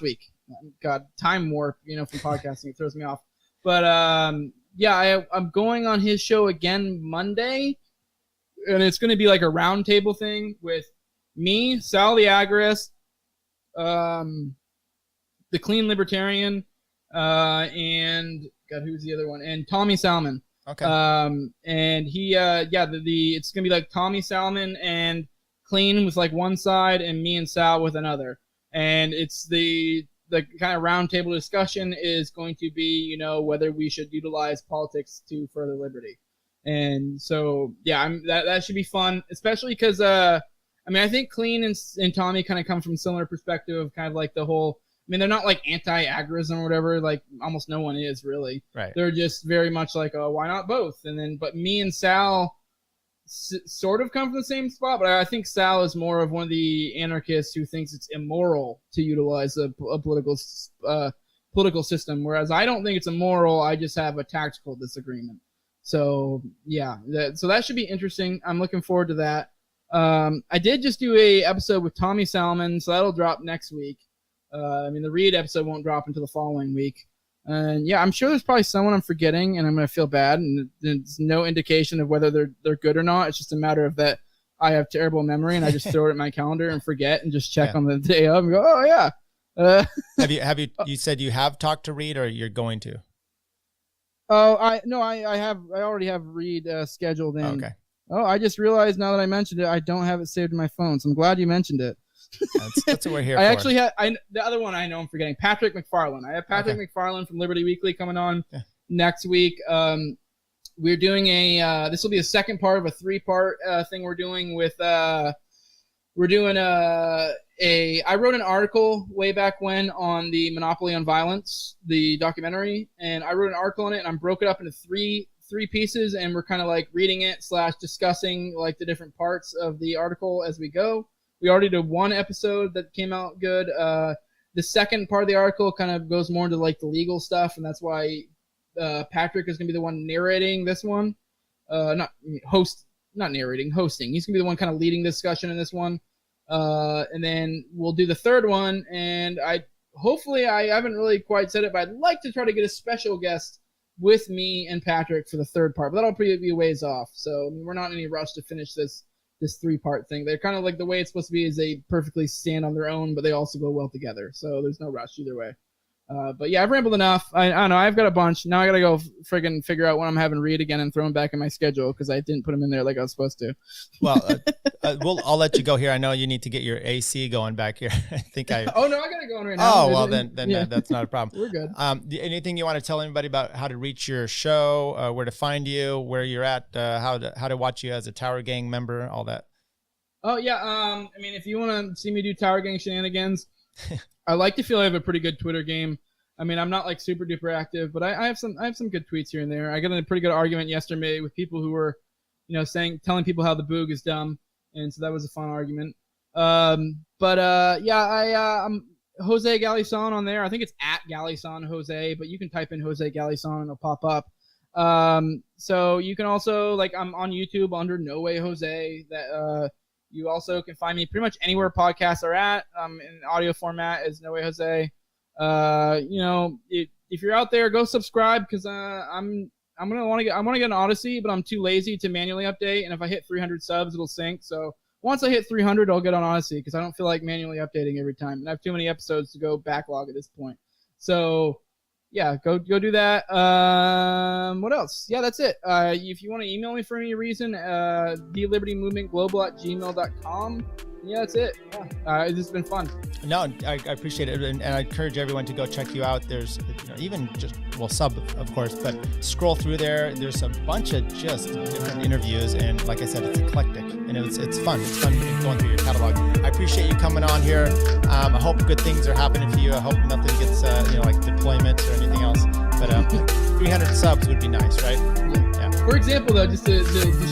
week. God, time warp, from podcasting, it throws me off. But I'm going on his show again Monday, and it's going to be like a roundtable thing with me, Sal the Agorist, the Clean Libertarian, and God, who's the other one? And Tommy Salmon. Okay. And he, it's going to be like Tommy Salmon and Clean with like one side, and me and Sal with another. And it's the kind of roundtable discussion is going to be, whether we should utilize politics to further liberty. And so, that should be fun, especially because, I think Clean and Tommy kind of come from a similar perspective of kind of like the whole, they're not like anti-agorism or whatever, like almost no one is really. Right. They're just very much like, oh, why not both? But me and Sal sort of come from the same spot, but I think Sal is more of one of the anarchists who thinks it's immoral to utilize a political system, whereas I don't think it's immoral. I just have a tactical disagreement. So so that should be interesting. I'm looking forward to that. I did just do a episode with Tommy Salmon, so that'll drop next week. The Reed episode won't drop until the following week. And I'm sure there's probably someone I'm forgetting, and I'm going to feel bad. And there's no indication of whether they're good or not. It's just a matter of that I have terrible memory, and I just throw it in my calendar and forget, and just check on the day of and go, oh yeah. Have you? You said you have talked to Reed, or you're going to? Oh, I already have Reed scheduled in. Okay. Oh, I just realized now that I mentioned it, I don't have it saved in my phone, so I'm glad you mentioned it. That's what we're here for. I actually had the other one I know I'm forgetting, Patrick McFarlane. I have Patrick McFarlane from Liberty Weekly coming on next week. We're doing this will be a second part of a 3-part thing we're doing with we're doing I wrote an article way back when on the Monopoly on Violence, the documentary, and I wrote an article on it, and I broke it up into three pieces, and we're kind of like reading it / discussing like the different parts of the article as we go. We already did one episode that came out good. The second part of the article kind of goes more into like the legal stuff, and that's why Patrick is going to be the one narrating this one. Not narrating, hosting. He's going to be the one kind of leading the discussion in this one. And then we'll do the third one, and I haven't really quite said it, but I'd like to try to get a special guest with me and Patrick for the third part, but that'll probably be a ways off. So I mean, we're not in any rush to finish this 3-part thing. They're kind of like the way it's supposed to be is they perfectly stand on their own, but they also go well together. So there's no rush either way. But yeah, I've rambled enough. I don't know. I've got a bunch. Now I got to go friggin' figure out when I'm having Reed again and throw him back in my schedule because I didn't put him in there like I was supposed to. Well, I'll let you go here. I know you need to get your AC going back here. I think Oh, no, I got it going right now. Oh, well, then yeah. That's not a problem. We're good. Anything you want to tell anybody about how to reach your show, where to find you, where you're at, how to watch you as a Tower Gang member, all that? Oh, yeah. I mean, if you want to see me do Tower Gang shenanigans, I like to feel I have a pretty good Twitter game. I mean, I'm not like super duper active, but I have some good tweets here and there. I got in a pretty good argument yesterday with people who were, telling people how the Boog is dumb, and so that was a fun argument. I'm Jose Galison on there. I think it's at Galison Jose, but you can type in Jose Galison and it'll pop up. So you can also I'm on YouTube under No Way Jose. That you also can find me pretty much anywhere podcasts are at. In audio format is No Way Jose. If you're out there, go subscribe because I want to get an Odyssey, but I'm too lazy to manually update. And if I hit 300 subs, it'll sync. So once I hit 300, I'll get on Odyssey because I don't feel like manually updating every time, and I have too many episodes to go backlog at this point. So yeah, go do that. What else? Yeah, that's it. If you want to email me for any reason, thelibertymovementglobal@gmail.com. Yeah, that's it. Yeah. It's just been fun. No, I appreciate it, and I encourage everyone to go check you out. There's even sub of course, but scroll through there. There's a bunch of just different interviews, and like I said, it's eclectic and it's fun. It's fun going through your catalog. I appreciate you coming on here. I hope good things are happening for you. I hope nothing gets like deployments or anything else. But 300 subs would be nice, right? Yeah. For example, though, just to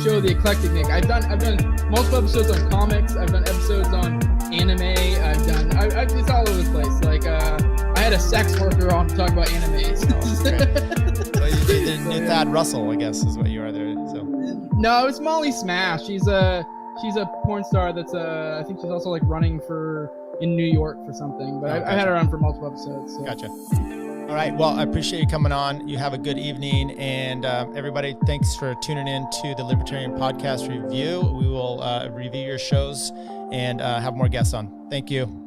show the eclectic Nick, I've done multiple episodes on comics. I've done episodes on anime. It's all over the place. Like I had a sex worker on to talk about anime. So. Well, you did new Thad Russell, I guess, is what you are there. So. No, it's Molly Smash. She's a porn star that's I think she's also like running in New York for something. But gotcha. I had her on for multiple episodes. So. Gotcha. All right. Well, I appreciate you coming on. You have a good evening. And everybody, thanks for tuning in to the Libertarian Podcast Review. We will review your shows and have more guests on. Thank you.